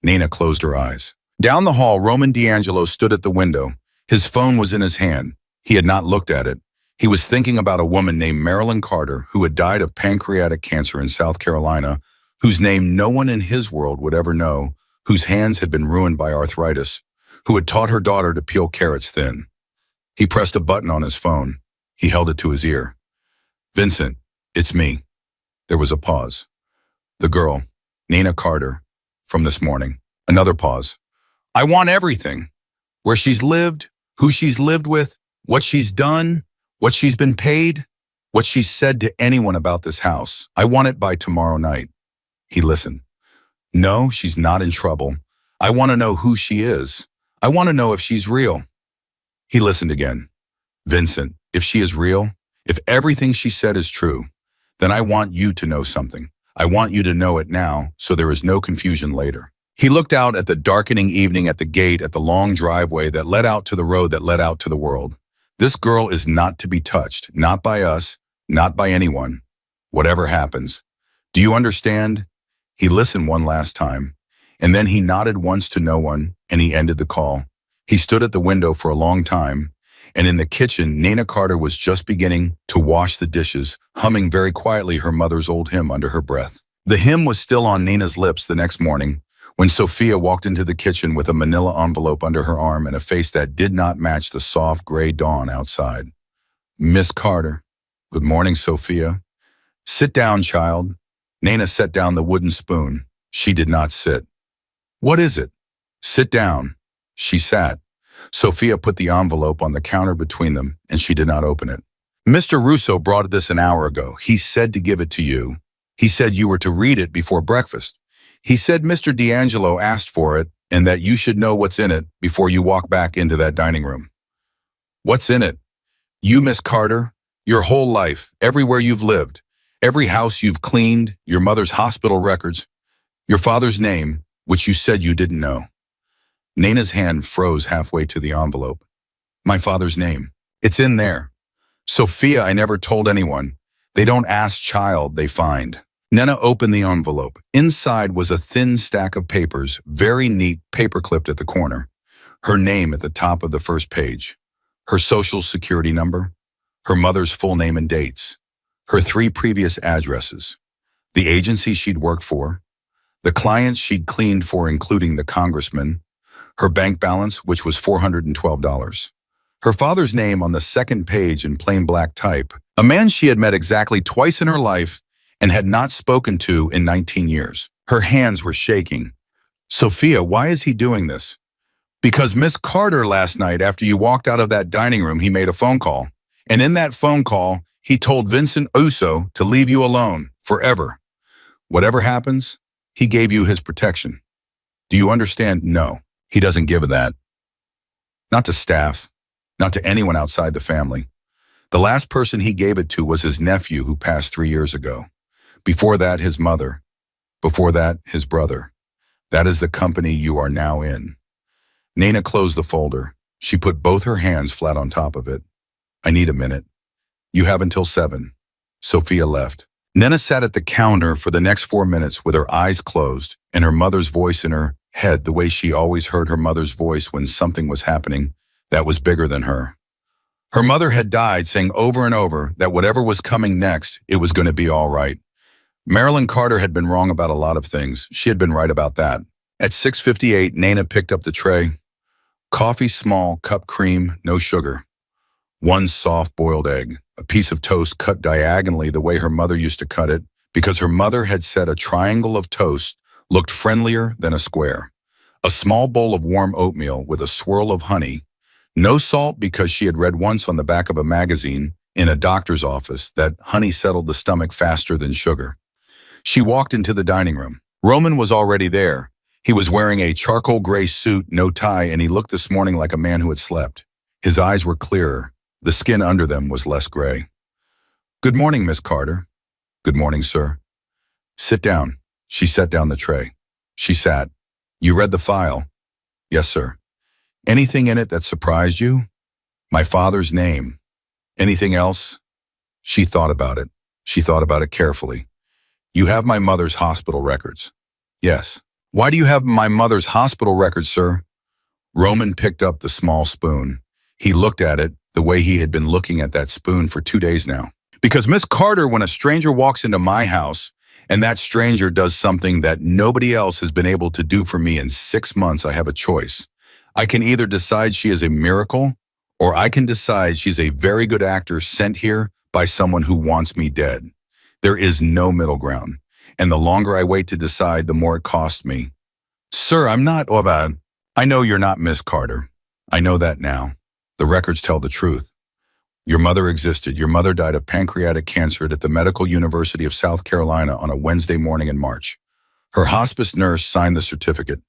Nina closed her eyes. Down the hall, Roman D'Angelo stood at the window. His phone was in his hand. He had not looked at it. He was thinking about a woman named Marilyn Carter who had died of pancreatic cancer in South Carolina, whose name no one in his world would ever know, whose hands had been ruined by arthritis, who had taught her daughter to peel carrots thin. He pressed a button on his phone. He held it to his ear. "Vincent, it's me." There was a pause. "The girl, Nina Carter, from this morning." Another pause. "I want everything. Where she's lived, who she's lived with, what she's done, what she's been paid, what she's said to anyone about this house. I want it by tomorrow night." He listened. "No, she's not in trouble. I want to know who she is. I want to know if she's real." He listened again. "Vincent, if she is real, if everything she said is true, then I want you to know something. I want you to know it now so there is no confusion later." He looked out at the darkening evening at the gate at the long driveway that led out to the road that led out to the world. This girl is not to be touched, not by us, not by anyone, whatever happens. Do you understand? He listened one last time, and then he nodded once to no one, and he ended the call. He stood at the window for a long time, and in the kitchen, Nina Carter was just beginning to wash the dishes, humming very quietly her mother's old hymn under her breath. The hymn was still on Nina's lips the next morning, when Sophia walked into the kitchen with a manila envelope under her arm and a face that did not match the soft gray dawn outside. "Miss Carter." "Good morning, Sophia." "Sit down, child." Nina set down the wooden spoon. She did not sit. "What is it?" "Sit down." She sat. Sophia put the envelope on the counter between them, and she did not open it. "Mr. Russo brought this an hour ago. He said to give it to you. He said you were to read it before breakfast. He said Mr. D'Angelo asked for it and that you should know what's in it before you walk back into that dining room." "What's in it?" "You, Miss Carter, your whole life, everywhere you've lived, every house you've cleaned, your mother's hospital records, your father's name, which you said you didn't know." Nina's hand froze halfway to the envelope. "My father's name. It's in there. Sophia, I never told anyone. They don't ask child, they find." Nina opened the envelope. Inside was a thin stack of papers, very neat, paper-clipped at the corner. Her name at the top of the first page. Her social security number. Her mother's full name and dates. Her 3 previous addresses. The agency she'd worked for. The clients she'd cleaned for, including the congressman. Her bank balance, which was $412. Her father's name on the second page in plain black type. A man she had met exactly twice in her life and had not spoken to in 19 years. Her hands were shaking. "Sophia, why is he doing this?" "Because Miss Carter last night, after you walked out of that dining room, he made a phone call. And in that phone call, he told Vincent Uso to leave you alone, forever. Whatever happens, he gave you his protection. Do you understand? No, he doesn't give that. Not to staff, not to anyone outside the family. The last person he gave it to was his nephew who passed 3 years ago. Before that, his mother. Before that, his brother. That is the company you are now in." Nina closed the folder. She put both her hands flat on top of it. "I need a minute." "You have until 7. Sophia left. Nina sat at the counter for the next 4 minutes with her eyes closed and her mother's voice in her head the way she always heard her mother's voice when something was happening that was bigger than her. Her mother had died saying over and over that whatever was coming next, it was going to be all right. Marilyn Carter had been wrong about a lot of things. She had been right about that. At 6:58, Nina picked up the tray. Coffee, small, cup cream, no sugar. 1 soft boiled egg, a piece of toast cut diagonally the way her mother used to cut it, because her mother had said a triangle of toast looked friendlier than a square. A small bowl of warm oatmeal with a swirl of honey. No salt, because she had read once on the back of a magazine in a doctor's office that honey settled the stomach faster than sugar. She walked into the dining room. Roman was already there. He was wearing a charcoal gray suit, no tie, and he looked this morning like a man who had slept. His eyes were clearer. The skin under them was less gray. "Good morning, Miss Carter." "Good morning, sir." "Sit down." She set down the tray. She sat. "You read the file?" "Yes, sir." "Anything in it that surprised you?" "My father's name." "Anything else?" She thought about it. She thought about it carefully. "You have my mother's hospital records." "Yes." Why do you have my mother's hospital record, sir? Roman picked up the small spoon. He looked at it the way he had been looking at that spoon for 2 days now. Because Miss Carter, when a stranger walks into my house, and that stranger does something that nobody else has been able to do for me in 6 months, I have a choice. I can either decide she is a miracle, or I can decide she's a very good actor sent here by someone who wants me dead. There is no middle ground, and the longer I wait to decide, the more it costs me. Sir, I'm not Oba. I know you're not Miss Carter. I know that now. The records tell the truth. Your mother existed. Your mother died of pancreatic cancer at the Medical University of South Carolina on a Wednesday morning in March. Her hospice nurse signed the certificate.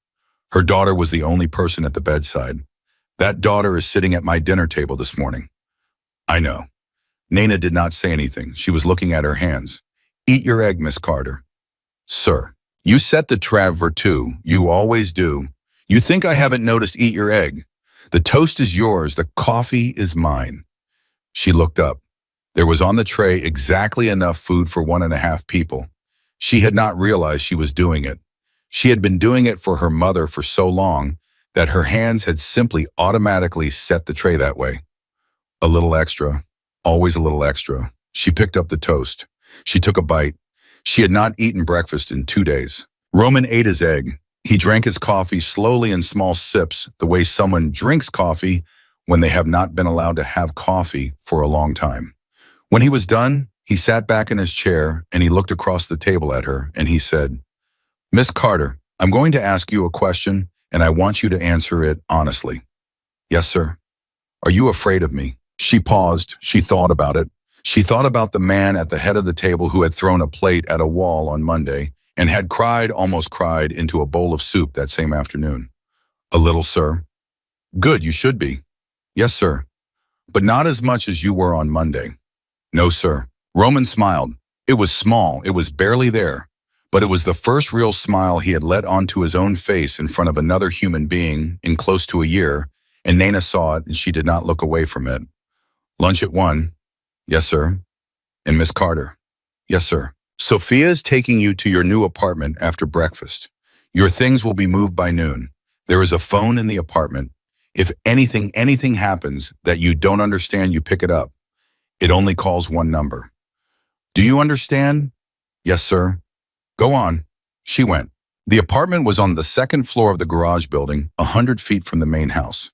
Her daughter was the only person at the bedside. That daughter is sitting at my dinner table this morning. I know. Nana did not say anything. She was looking at her hands. Eat your egg, Miss Carter. Sir, you set the trap for two. You always do. You think I haven't noticed? Eat your egg. The toast is yours. The coffee is mine. She looked up. There was on the tray exactly enough food for 1.5 people. She had not realized she was doing it. She had been doing it for her mother for so long that her hands had simply automatically set the tray that way. A little extra, always a little extra. She picked up the toast. She took a bite. She had not eaten breakfast in 2 days. Roman ate his egg. He drank his coffee slowly in small sips, the way someone drinks coffee when they have not been allowed to have coffee for a long time. When he was done, he sat back in his chair and he looked across the table at her and he said, Miss Carter, I'm going to ask you a question and I want you to answer it honestly. Yes, sir. Are you afraid of me? She paused. She thought about it. She thought about the man at the head of the table who had thrown a plate at a wall on Monday and had cried, almost cried, into a bowl of soup that same afternoon. A little, sir. Good, you should be. Yes, sir. But not as much as you were on Monday. No, sir. Roman smiled. It was small. It was barely there. But it was the first real smile he had let onto his own face in front of another human being in close to a year, and Nana saw it and she did not look away from it. Lunch at 1. Yes, sir. And Miss Carter. Yes, sir. Sophia is taking you to your new apartment after breakfast. Your things will be moved by noon. There is a phone in the apartment. If anything happens that you don't understand, you pick it up. It only calls one number. Do you understand? Yes, sir. Go on. She went. The apartment was on the second floor of the garage building, 100 feet from the main house.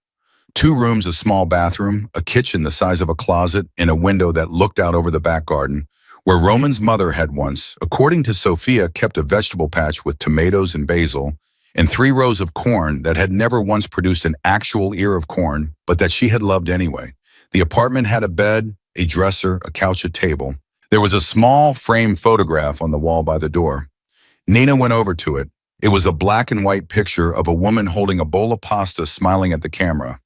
2 rooms, a small bathroom, a kitchen the size of a closet, and a window that looked out over the back garden, where Roman's mother had once, according to Sophia, kept a vegetable patch with tomatoes and basil, and 3 rows of corn that had never once produced an actual ear of corn, but that she had loved anyway. The apartment had a bed, a dresser, a couch, a table. There was a small framed photograph on the wall by the door. Nina went over to it. It was a black and white picture of a woman holding a bowl of pasta smiling at the camera.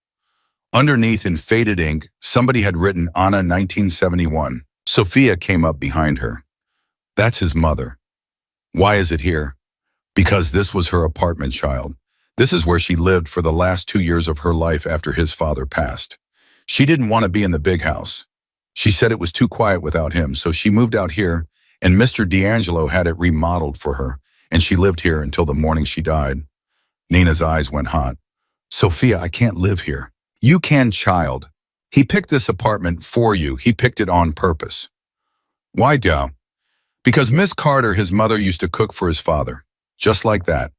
Underneath in faded ink, somebody had written Anna 1971. Sophia came up behind her. That's his mother. Why is it here? Because this was her apartment, child. This is where she lived for the last 2 years of her life after his father passed. She didn't want to be in the big house. She said it was too quiet without him, so she moved out here, and Mr. D'Angelo had it remodeled for her, and she lived here until the morning she died. Nina's eyes went hot. Sophia, I can't live here. You can, child. He picked this apartment for you. He picked it on purpose. Why, Dow? Because Miss Carter, his mother, used to cook for his father. Just like that.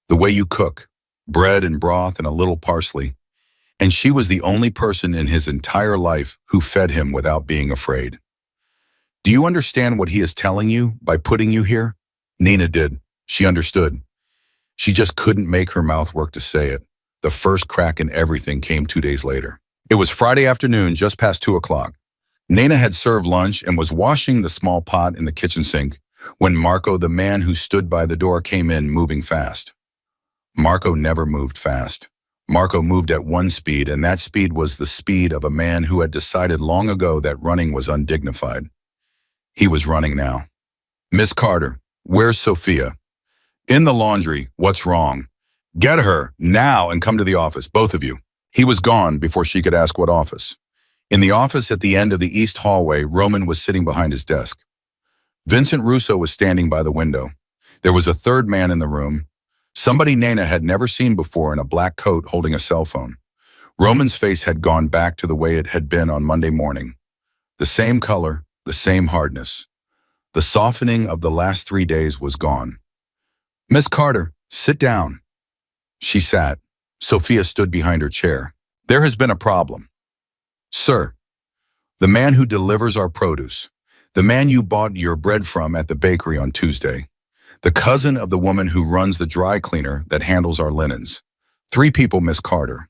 The way you cook. Bread and broth and a little parsley. And she was the only person in his entire life who fed him without being afraid. Do you understand what he is telling you by putting you here? Nina did. She understood. She just couldn't make her mouth work to say it. The first crack in everything came 2 days later. It was Friday afternoon, just past 2 o'clock. Nana had served lunch and was washing the small pot in the kitchen sink when Marco, the man who stood by the door, came in moving fast. Marco never moved fast. Marco moved at one speed, and that speed was the speed of a man who had decided long ago that running was undignified. He was running now. Miss Carter, where's Sophia? In the laundry. What's wrong? Get her now and come to the office, both of you. He was gone before she could ask what office. In the office at the end of the east hallway, Roman was sitting behind his desk. Vincent Russo was standing by the window. There was a third man in the room. Somebody Nana had never seen before in a black coat holding a cell phone. Roman's face had gone back to the way it had been on Monday morning. The same color, the same hardness. The softening of the last 3 days was gone. "Miss Carter, sit down." She sat. Sophia stood behind her chair. "There has been a problem." "Sir, the man who delivers our produce, the man you bought your bread from at the bakery on Tuesday, the cousin of the woman who runs the dry cleaner that handles our linens. 3 people, Miss Carter.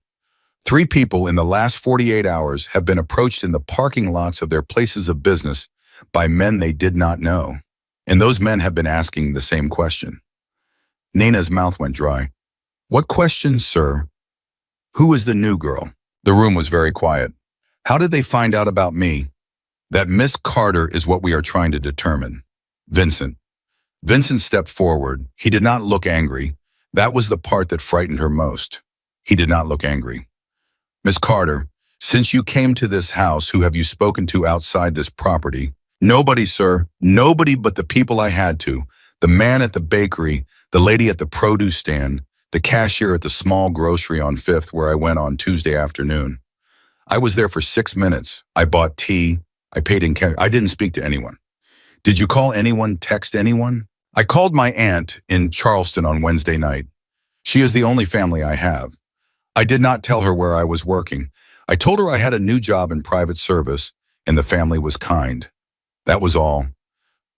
3 people in the last 48 hours have been approached in the parking lots of their places of business by men they did not know. And those men have been asking the same question." Nana's mouth went dry. "What question, sir?" "Who is the new girl?" The room was very quiet. "How did they find out about me?" "That Miss Carter is what we are trying to determine." Vincent. Vincent stepped forward. He did not look angry. That was the part that frightened her most. He did not look angry. "Miss Carter, since you came to this house, who have you spoken to outside this property?" "Nobody, sir. Nobody but the people I had to. The man at the bakery, the lady at the produce stand, the cashier at the small grocery on 5th where I went on Tuesday afternoon. I was there for 6 minutes. I bought tea. I paid in cash. I didn't speak to anyone." "Did you call anyone, text anyone?" "I called my aunt in Charleston on Wednesday night. She is the only family I have. I did not tell her where I was working. I told her I had a new job in private service, and the family was kind. That was all."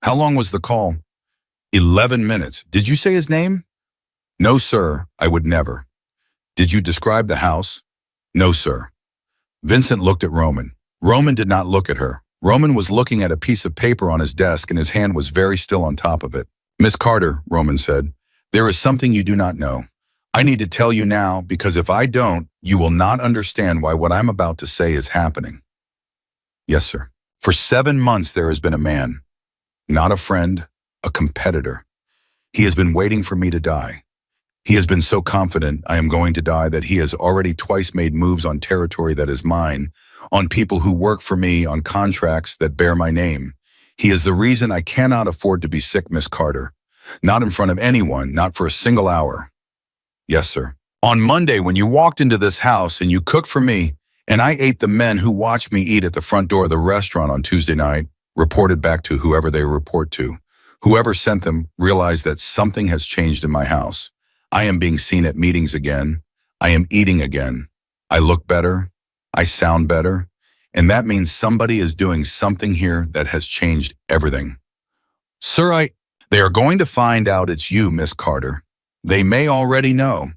"How long was the call?" 11 minutes. "Did you say his name?" "No, sir. I would never." "Did you describe the house?" "No, sir." Vincent looked at Roman. Roman did not look at her. Roman was looking at a piece of paper on his desk, and his hand was very still on top of it. "Miss Carter," Roman said, "there is something you do not know. I need to tell you now, because if I don't, you will not understand why what I'm about to say is happening." "Yes, sir." "For 7 months there has been a man, not a friend, a competitor. He has been waiting for me to die. He has been so confident I am going to die that he has already twice made moves on territory that is mine, on people who work for me, on contracts that bear my name. He is the reason I cannot afford to be sick, Miss Carter. Not in front of anyone, not for a single hour." "Yes, sir." "On Monday, when you walked into this house and you cooked for me, and I ate the men who watched me eat at the front door of the restaurant on Tuesday night, reported back to whoever they report to. Whoever sent them realized that something has changed in my house. I am being seen at meetings again. I am eating again. I look better. I sound better. And that means somebody is doing something here that has changed everything. Sir, they are going to find out it's you, Miss Carter. They may already know.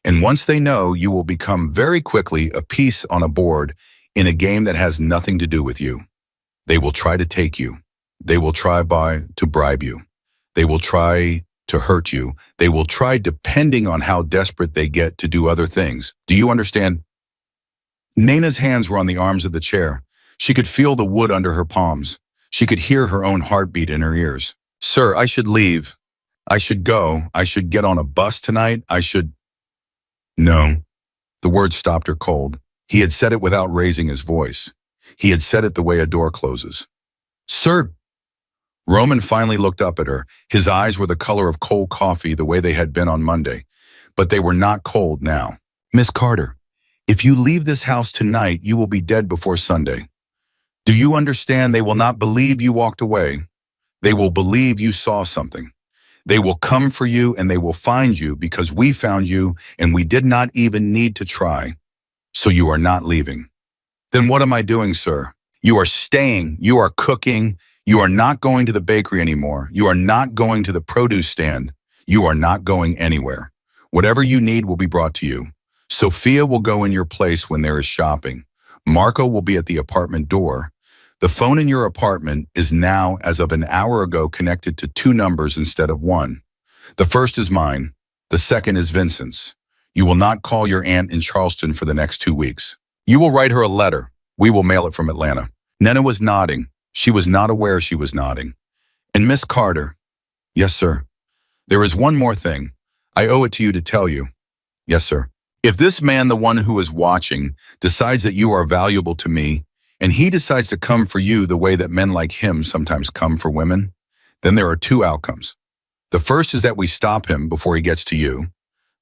And once they know, you will become very quickly a piece on a board in a game that has nothing to do with you. They will try to take you. They will try to bribe you. They will try to hurt you. They will try, depending on how desperate they get, to do other things. Do you understand? Nana's hands were on the arms of the chair. She could feel the wood under her palms. She could hear her own heartbeat in her ears. Sir, I should leave. I should go. I should get on a bus tonight. I should... No. The word stopped her cold. He had said it without raising his voice. He had said it the way a door closes. Sir! Roman finally looked up at her. His eyes were the color of cold coffee, the way they had been on Monday. But they were not cold now. Miss Carter, if you leave this house tonight, you will be dead before Sunday. Do you understand? They will not believe you walked away. They will believe you saw something. They will come for you and they will find you because we found you and we did not even need to try. So you are not leaving. Then what am I doing, sir? You are staying. You are cooking. You are not going to the bakery anymore. You are not going to the produce stand. You are not going anywhere. Whatever you need will be brought to you. Sophia will go in your place when there is shopping. Marco will be at the apartment door. The phone in your apartment is now, as of an hour ago, connected to 2 numbers instead of 1. The first is mine. The second is Vincent's. You will not call your aunt in Charleston for the next 2 weeks. You will write her a letter. We will mail it from Atlanta. Nana was nodding. She was not aware she was nodding. And Miss Carter. Yes, sir. There is one more thing. I owe it to you to tell you. Yes, sir. If this man, the one who is watching, decides that you are valuable to me, and he decides to come for you the way that men like him sometimes come for women, then there are 2 outcomes. The first is that we stop him before he gets to you.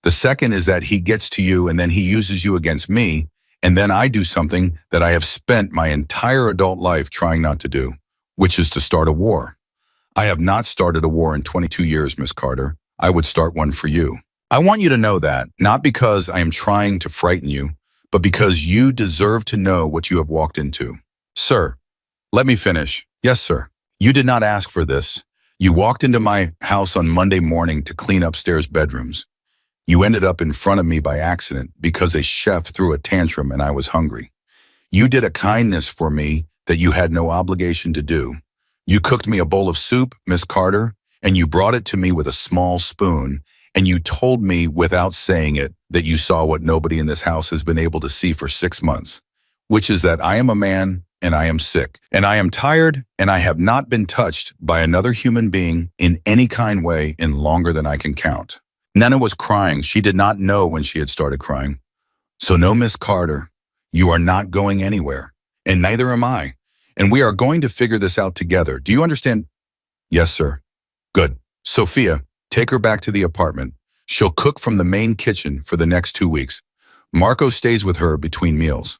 The second is that he gets to you and then he uses you against me, and then I do something that I have spent my entire adult life trying not to do, which is to start a war. I have not started a war in 22 years, Miss Carter. I would start one for you. I want you to know that, not because I am trying to frighten you, but because you deserve to know what you have walked into. Sir, let me finish. Yes, sir. You did not ask for this. You walked into my house on Monday morning to clean upstairs bedrooms. You ended up in front of me by accident because a chef threw a tantrum and I was hungry. You did a kindness for me that you had no obligation to do. You cooked me a bowl of soup, Miss Carter, and you brought it to me with a small spoon, and you told me without saying it that you saw what nobody in this house has been able to see for 6 months, which is that I am a man and I am sick, and I am tired, and I have not been touched by another human being in any kind way in longer than I can count. Nana was crying. She did not know when she had started crying. So no, Miss Carter, you are not going anywhere, and neither am I. And we are going to figure this out together. Do you understand? Yes, sir. Good. Sophia, take her back to the apartment. She'll cook from the main kitchen for the next 2 weeks. Marco stays with her between meals.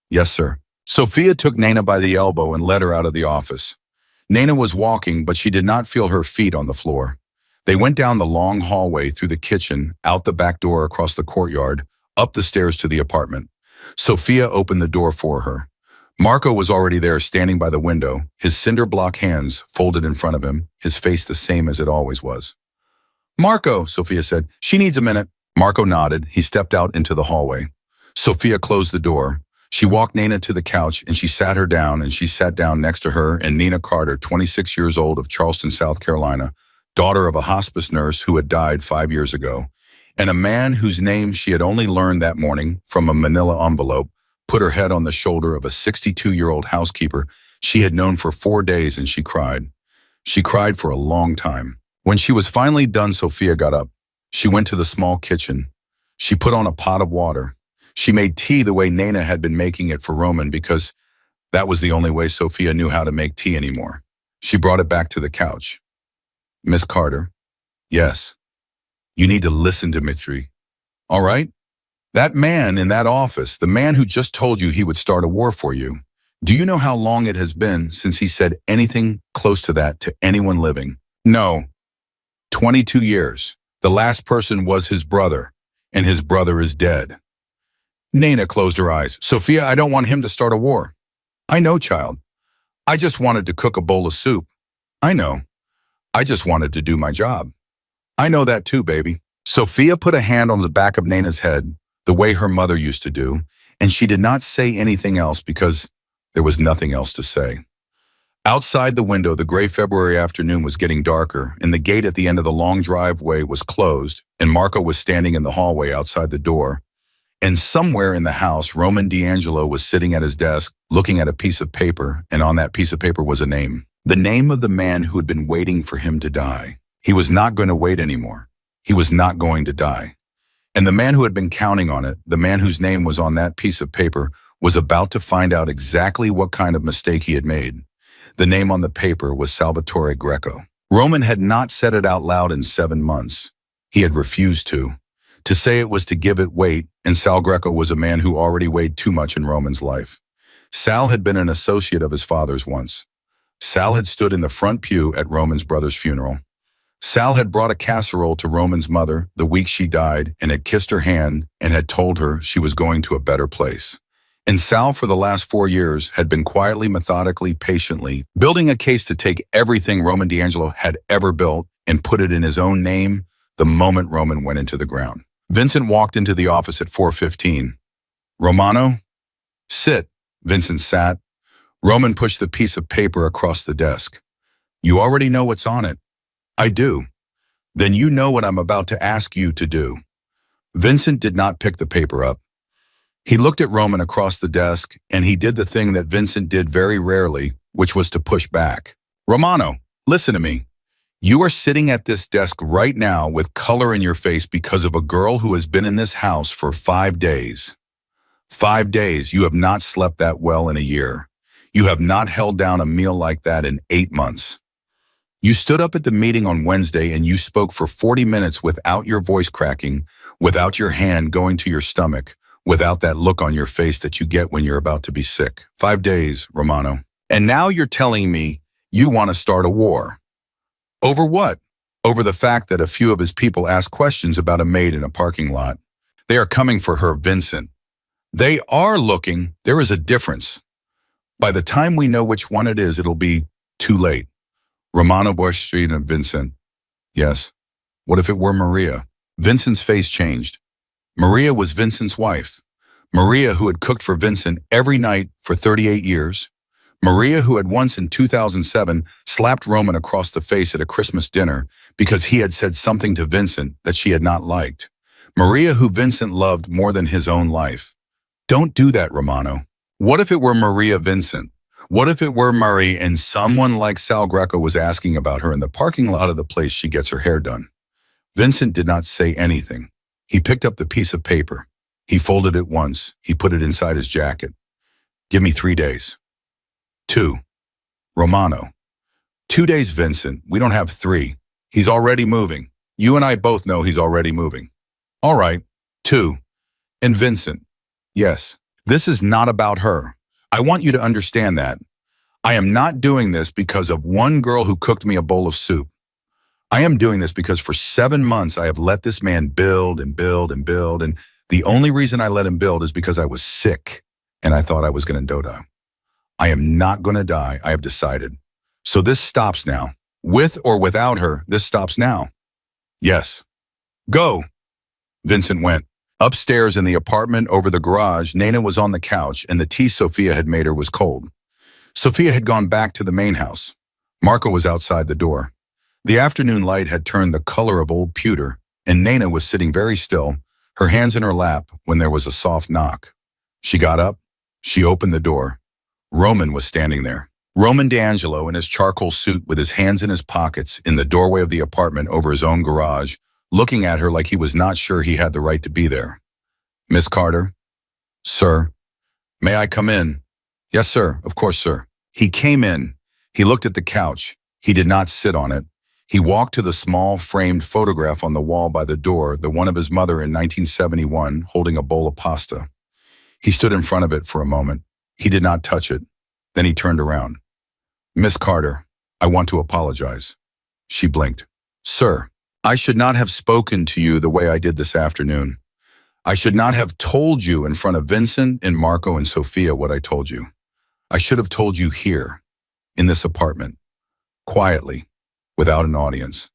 Yes, sir. Sophia took Nana by the elbow and led her out of the office. Nana was walking, but she did not feel her feet on the floor. They went down the long hallway through the kitchen, out the back door across the courtyard, up the stairs to the apartment. Sophia opened the door for her. Marco was already there, standing by the window, his cinder block hands folded in front of him, his face the same as it always was. Marco, Sophia said, she needs a minute. Marco nodded. He stepped out into the hallway. Sophia closed the door. She walked Nana to the couch and she sat her down, and she sat down next to her and Nina Carter, 26 years old, of Charleston, South Carolina, daughter of a hospice nurse who had died 5 years ago, and a man whose name she had only learned that morning from a manila envelope, put her head on the shoulder of a 62-year-old housekeeper she had known for 4 days, and she cried. She cried for a long time. When she was finally done, Sophia got up. She went to the small kitchen. She put on a pot of water. She made tea the way Nana had been making it for Roman, because that was the only way Sophia knew how to make tea anymore. She brought it back to the couch. Miss Carter, yes, you need to listen to Mitri. All right? That man in that office, the man who just told you he would start a war for you, do you know how long it has been since he said anything close to that to anyone living? No. 22 years. The last person was his brother, and his brother is dead. Nana closed her eyes. Sophia, I don't want him to start a war. I know, child. I just wanted to cook a bowl of soup. I know. I just wanted to do my job. I know that too, baby. Sophia put a hand on the back of Nana's head, the way her mother used to do, and she did not say anything else because there was nothing else to say. Outside the window, the gray February afternoon was getting darker, and the gate at the end of the long driveway was closed, and Marco was standing in the hallway outside the door. And somewhere in the house, Roman D'Angelo was sitting at his desk, looking at a piece of paper, and on that piece of paper was a name. The name of the man who had been waiting for him to die. He was not going to wait anymore. He was not going to die. And the man who had been counting on it, the man whose name was on that piece of paper, was about to find out exactly what kind of mistake he had made. The name on the paper was Salvatore Greco. Roman had not said it out loud in 7 months. He had refused to. To say it was to give it weight, and Sal Greco was a man who already weighed too much in Roman's life. Sal had been an associate of his father's once. Sal had stood in the front pew at Roman's brother's funeral. Sal had brought a casserole to Roman's mother the week she died and had kissed her hand and had told her she was going to a better place. And Sal, for the last 4 years, had been quietly, methodically, patiently building a case to take everything Roman D'Angelo had ever built and put it in his own name the moment Roman went into the ground. Vincent walked into the office at 4:15. Romano? Sit. Vincent sat. Roman pushed the piece of paper across the desk. You already know what's on it. I do. Then you know what I'm about to ask you to do. Vincent did not pick the paper up. He looked at Roman across the desk, and he did the thing that Vincent did very rarely, which was to push back. Romano, listen to me. You are sitting at this desk right now with color in your face because of a girl who has been in this house for 5 days. 5 days. You have not slept that well in a year. You have not held down a meal like that in 8 months. You stood up at the meeting on Wednesday and you spoke for 40 minutes without your voice cracking, without your hand going to your stomach, without that look on your face that you get when you're about to be sick. 5 days, Romano. And now you're telling me you want to start a war. Over what? Over the fact that a few of his people asked questions about a maid in a parking lot. They are coming for her, Vincent. They are looking. There is a difference. By the time we know which one it is, it'll be too late. Romano Bush Street and Vincent. Yes. What if it were Maria? Vincent's face changed. Maria was Vincent's wife. Maria, who had cooked for Vincent every night for 38 years. Maria, who had once in 2007 slapped Roman across the face at a Christmas dinner because he had said something to Vincent that she had not liked. Maria, who Vincent loved more than his own life. Don't do that, Romano. What if it were Maria Vincent? What if it were Marie and someone like Sal Greco was asking about her in the parking lot of the place she gets her hair done? Vincent did not say anything. He picked up the piece of paper. He folded it once. He put it inside his jacket. Give me 3 days. 2. Romano. 2 days, Vincent. We don't have 3. He's already moving. You and I both know he's already moving. All right. 2. And Vincent. Yes. This is not about her. I want you to understand that. I am not doing this because of one girl who cooked me a bowl of soup. I am doing this because for 7 months I have let this man build and build and build, and the only reason I let him build is because I was sick and I thought I was going to die. I am not going to die, I have decided. So this stops now. With or without her, this stops now. Yes. Go. Vincent went. Upstairs in the apartment over the garage, Nana was on the couch and the tea Sophia had made her was cold. Sophia had gone back to the main house. Marco was outside the door. The afternoon light had turned the color of old pewter, and Nana was sitting very still, her hands in her lap, when there was a soft knock. She got up. She opened the door. Roman was standing there. Roman D'Angelo in his charcoal suit with his hands in his pockets in the doorway of the apartment over his own garage, looking at her like he was not sure he had the right to be there. Miss Carter? Sir? May I come in? Yes, sir. Of course, sir. He came in. He looked at the couch. He did not sit on it. He walked to the small framed photograph on the wall by the door, the one of his mother in 1971, holding a bowl of pasta. He stood in front of it for a moment. He did not touch it. Then he turned around. Miss Carter, I want to apologize. She blinked. Sir, I should not have spoken to you the way I did this afternoon. I should not have told you in front of Vincent and Marco and Sophia what I told you. I should have told you here, in this apartment, quietly, without an audience.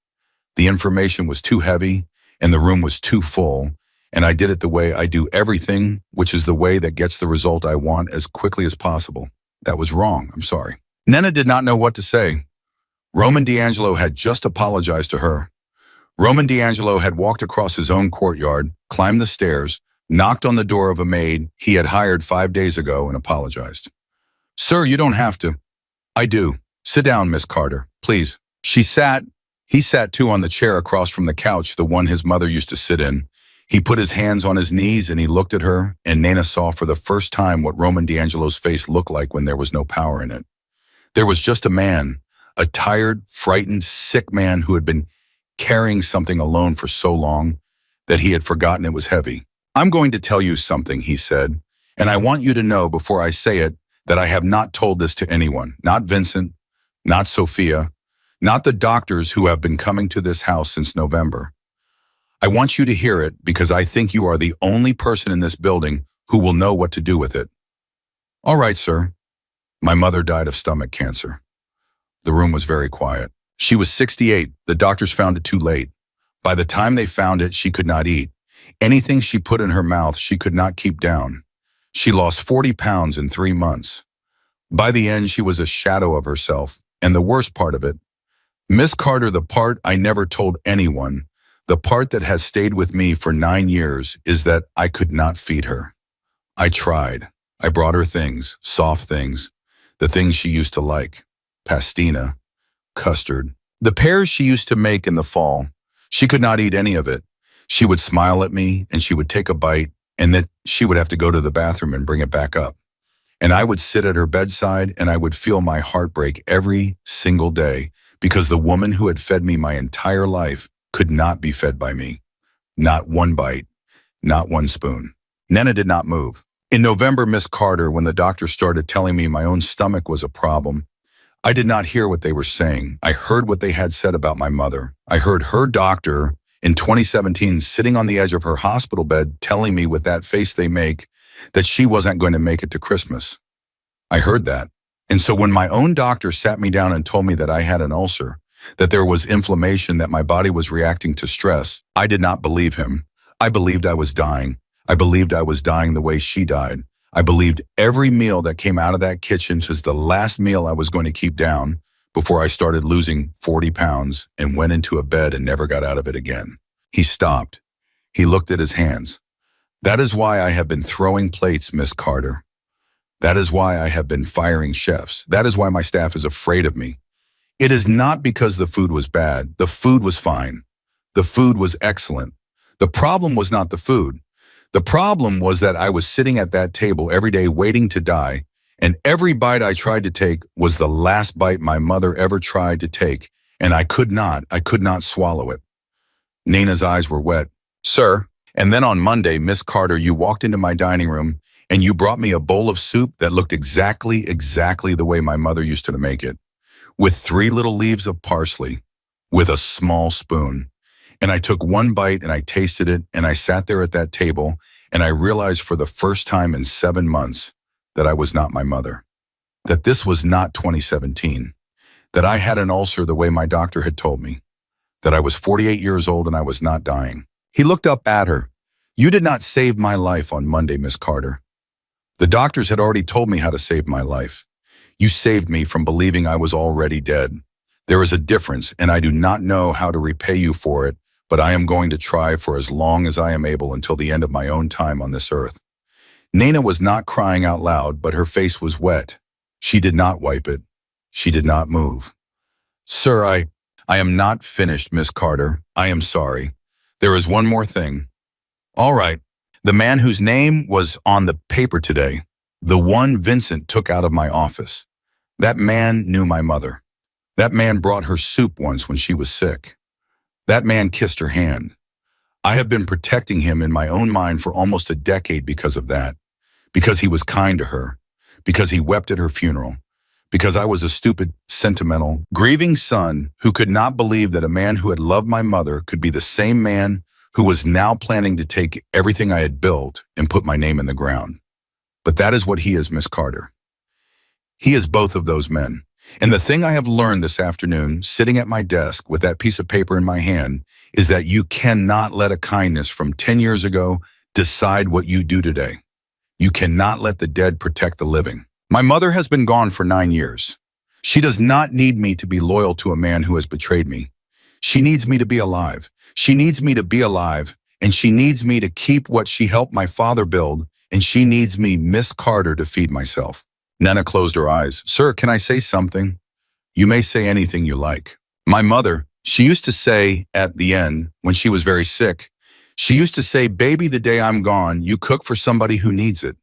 The information was too heavy and the room was too full, and I did it the way I do everything, which is the way that gets the result I want as quickly as possible. That was wrong, I'm sorry. Nana did not know what to say. Roman D'Angelo had just apologized to her. Roman D'Angelo had walked across his own courtyard, climbed the stairs, knocked on the door of a maid he had hired 5 days ago and apologized. Sir, you don't have to. I do. Sit down, Miss Carter, please. He sat too on the chair across from the couch, the one his mother used to sit in. He put his hands on his knees and he looked at her, and Nana saw for the first time what Roman D'Angelo's face looked like when there was no power in it. There was just a man, a tired, frightened, sick man who had been carrying something alone for so long that he had forgotten it was heavy. I'm going to tell you something, he said, and I want you to know before I say it that I have not told this to anyone, not Vincent, not Sophia, not the doctors who have been coming to this house since November. I want you to hear it because I think you are the only person in this building who will know what to do with it. All right, sir. My mother died of stomach cancer. The room was very quiet. She was 68. The doctors found it too late. By the time they found it, she could not eat. Anything she put in her mouth, she could not keep down. She lost 40 pounds in 3 months. By the end, she was a shadow of herself. And the worst part of it, Miss Carter, the part I never told anyone, the part that has stayed with me for 9 years, is that I could not feed her. I tried. I brought her things, soft things, the things she used to like, pastina, custard, the pears she used to make in the fall. She could not eat any of it. She would smile at me and she would take a bite and then she would have to go to the bathroom and bring it back up. And I would sit at her bedside and I would feel my heart break every single day because the woman who had fed me my entire life could not be fed by me. Not one bite, not one spoon. Nana did not move. In November, Miss Carter, when the doctor started telling me my own stomach was a problem, I did not hear what they were saying. I heard what they had said about my mother. I heard her doctor in 2017 sitting on the edge of her hospital bed telling me with that face they make that she wasn't going to make it to Christmas. I heard that. And so when my own doctor sat me down and told me that I had an ulcer, that there was inflammation, that my body was reacting to stress, I did not believe him. I believed I was dying. I believed I was dying the way she died. I believed every meal that came out of that kitchen was the last meal I was going to keep down before I started losing 40 pounds and went into a bed and never got out of it again. He stopped. He looked at his hands. That is why I have been throwing plates, Miss Carter. That is why I have been firing chefs. That is why my staff is afraid of me. It is not because the food was bad. The food was fine. The food was excellent. The problem was not the food. The problem was that I was sitting at that table every day waiting to die, and every bite I tried to take was the last bite my mother ever tried to take, and I could not swallow it. Nana's eyes were wet. Sir, and then on Monday, Miss Carter, you walked into my dining room and you brought me a bowl of soup that looked exactly the way my mother used to make it, with 3 little leaves of parsley, with a small spoon. And I took one bite and I tasted it, and I sat there at that table and I realized for the first time in 7 months that I was not my mother, that this was not 2017, that I had an ulcer the way my doctor had told me, that I was 48 years old and I was not dying. He looked up at her. You did not save my life on Monday, Miss Carter. The doctors had already told me how to save my life. You saved me from believing I was already dead. There is a difference, and I do not know how to repay you for it, but I am going to try for as long as I am able until the end of my own time on this earth. Nana was not crying out loud, but her face was wet. She did not wipe it. She did not move. Sir, I am not finished, Miss Carter. I am sorry. There is one more thing. All right. The man whose name was on the paper today, the one Vincent took out of my office. That man knew my mother. That man brought her soup once when she was sick. That man kissed her hand. I have been protecting him in my own mind for almost a decade because of that, because he was kind to her, because he wept at her funeral, because I was a stupid, sentimental, grieving son who could not believe that a man who had loved my mother could be the same man who was now planning to take everything I had built and put my name in the ground. But that is what he is, Miss Carter. He is both of those men. And the thing I have learned this afternoon, sitting at my desk with that piece of paper in my hand, is that you cannot let a kindness from 10 years ago decide what you do today. You cannot let the dead protect the living. My mother has been gone for 9 years. She does not need me to be loyal to a man who has betrayed me. She needs me to be alive. She needs me to be alive, and she needs me to keep what she helped my father build, and she needs me, Miss Carter, to feed myself. Nana closed her eyes. Sir, can I say something? You may say anything you like. My mother, she used to say at the end, when she was very sick, she used to say, baby, the day I'm gone, you cook for somebody who needs it.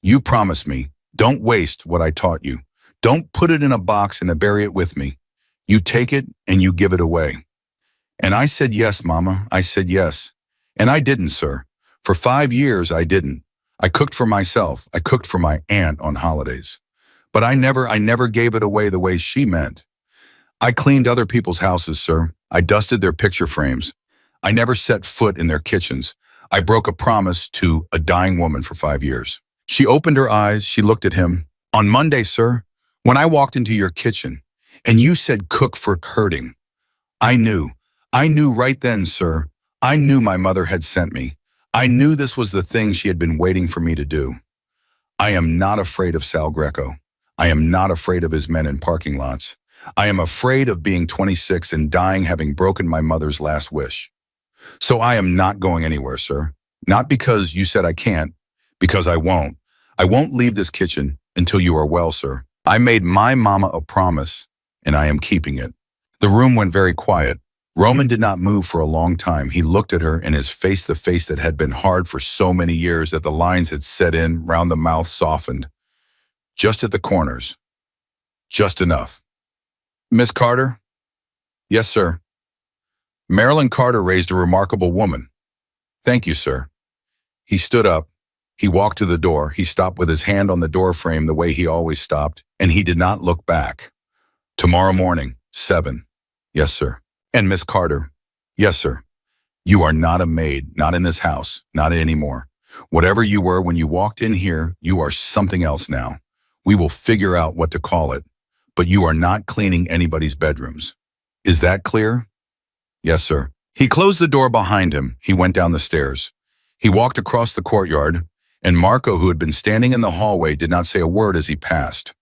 You promise me, don't waste what I taught you. Don't put it in a box and bury it with me. You take it and you give it away. And I said, yes, Mama. I said, yes. And I didn't, sir. For 5 years, I didn't. I cooked for myself. I cooked for my aunt on holidays. But I never gave it away the way she meant. I cleaned other people's houses, sir. I dusted their picture frames. I never set foot in their kitchens. I broke a promise to a dying woman for 5 years. She opened her eyes. She looked at him. On Monday, sir, when I walked into your kitchen and you said cook for hurting, I knew right then, sir. I knew my mother had sent me. I knew this was the thing she had been waiting for me to do. I am not afraid of Sal Greco. I am not afraid of his men in parking lots. I am afraid of being 26 and dying having broken my mother's last wish. So I am not going anywhere, sir. Not because you said I can't, because I won't. I won't leave this kitchen until you are well, sir. I made my mama a promise, and I am keeping it. The room went very quiet. Roman did not move for a long time. He looked at her, and his face, the face that had been hard for so many years that the lines had set in round the mouth, softened. Just at the corners. Just enough. Miss Carter, Yes, sir. Marilyn Carter raised a remarkable woman. Thank you, sir. He stood up. He walked to the door. He stopped with his hand on the door frame the way he always stopped, and he did not look back. Tomorrow morning, 7. Yes, sir. And Miss Carter? Yes, sir. You are not a maid, not in this house, not anymore. Whatever you were when you walked in here, you are something else now. We will figure out what to call it, but you are not cleaning anybody's bedrooms. Is that clear? Yes, sir. He closed the door behind him. He went down the stairs. He walked across the courtyard, and Marco, who had been standing in the hallway, did not say a word as he passed.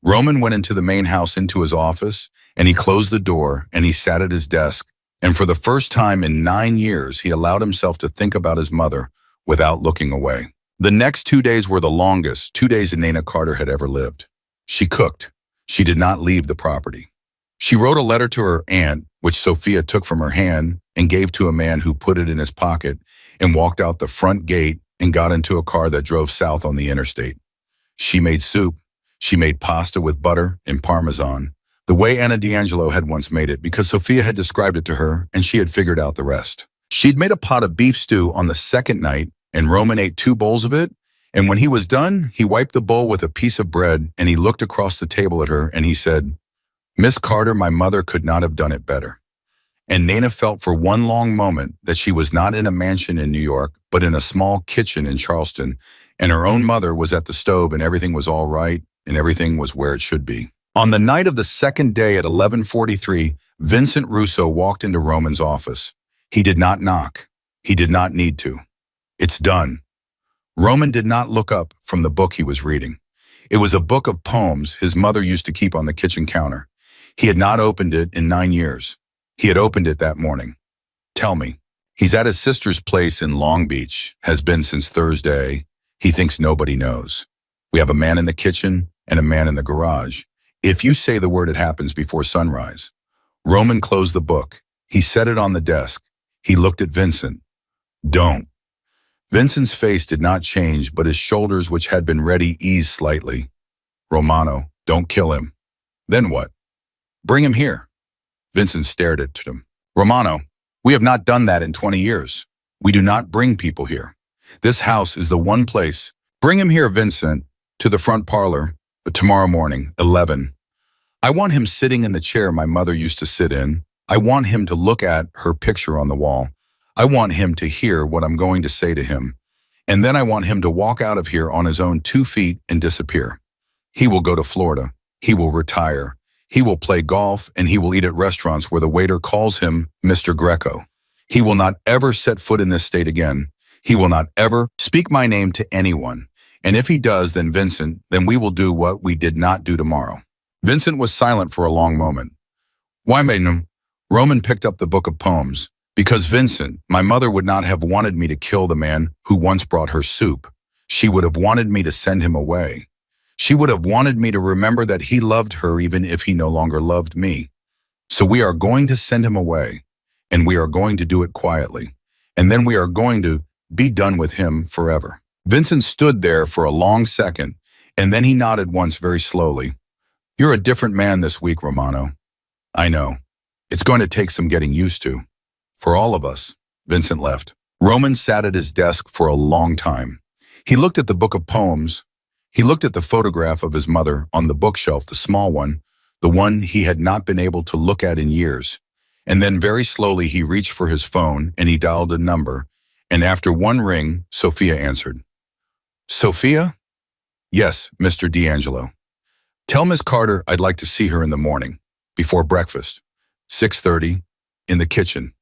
Roman went into the main house into his office, and he closed the door, and he sat at his desk, and for the first time in 9 years, he allowed himself to think about his mother without looking away. The next 2 days were the longest 2 days Nana Carter had ever lived. She cooked. She did not leave the property. She wrote a letter to her aunt, which Sophia took from her hand and gave to a man who put it in his pocket and walked out the front gate and got into a car that drove south on the interstate. She made soup. She made pasta with butter and parmesan, the way Anna D'Angelo had once made it because Sophia had described it to her and she had figured out the rest. She'd made a pot of beef stew on the second night and Roman ate 2 bowls of it, and when he was done, he wiped the bowl with a piece of bread and he looked across the table at her and he said, "Miss Carter, my mother could not have done it better." And Nana felt for one long moment that she was not in a mansion in New York, but in a small kitchen in Charleston, and her own mother was at the stove and everything was all right and everything was where it should be. On the night of the second day at 11:43, Vincent Russo walked into Roman's office. He did not knock. He did not need to. It's done. Roman did not look up from the book he was reading. It was a book of poems his mother used to keep on the kitchen counter. He had not opened it in 9 years. He had opened it that morning. Tell me. He's at his sister's place in Long Beach, has been since Thursday. He thinks nobody knows. We have a man in the kitchen and a man in the garage. If you say the word, it happens before sunrise. Roman closed the book. He set it on the desk. He looked at Vincent. Don't. Vincent's face did not change, but his shoulders, which had been ready, eased slightly. Romano, don't kill him. Then what? Bring him here. Vincent stared at him. Romano, we have not done that in 20 years. We do not bring people here. This house is the one place. Bring him here, Vincent, to the front parlor, tomorrow morning, 11. I want him sitting in the chair my mother used to sit in. I want him to look at her picture on the wall. I want him to hear what I'm going to say to him. And then I want him to walk out of here on his own 2 feet and disappear. He will go to Florida. He will retire. He will play golf and he will eat at restaurants where the waiter calls him Mr. Greco. He will not ever set foot in this state again. He will not ever speak my name to anyone. And if he does, then Vincent, then we will do what we did not do tomorrow. Vincent was silent for a long moment. Why, Maiden? Roman picked up the book of poems. Because Vincent, my mother would not have wanted me to kill the man who once brought her soup. She would have wanted me to send him away. She would have wanted me to remember that he loved her even if he no longer loved me. So we are going to send him away, and we are going to do it quietly, and then we are going to be done with him forever. Vincent stood there for a long second, and then he nodded once very slowly. You're a different man this week, Romano. I know. It's going to take some getting used to. For all of us. Vincent left. Roman sat at his desk for a long time. He looked at the book of poems. He looked at the photograph of his mother on the bookshelf, the small one, the one he had not been able to look at in years. And then very slowly he reached for his phone and he dialed a number. And after one ring, Sophia answered. Sophia? Yes, Mr. D'Angelo. Tell Miss Carter I'd like to see her in the morning, before breakfast. 6:30, in the kitchen.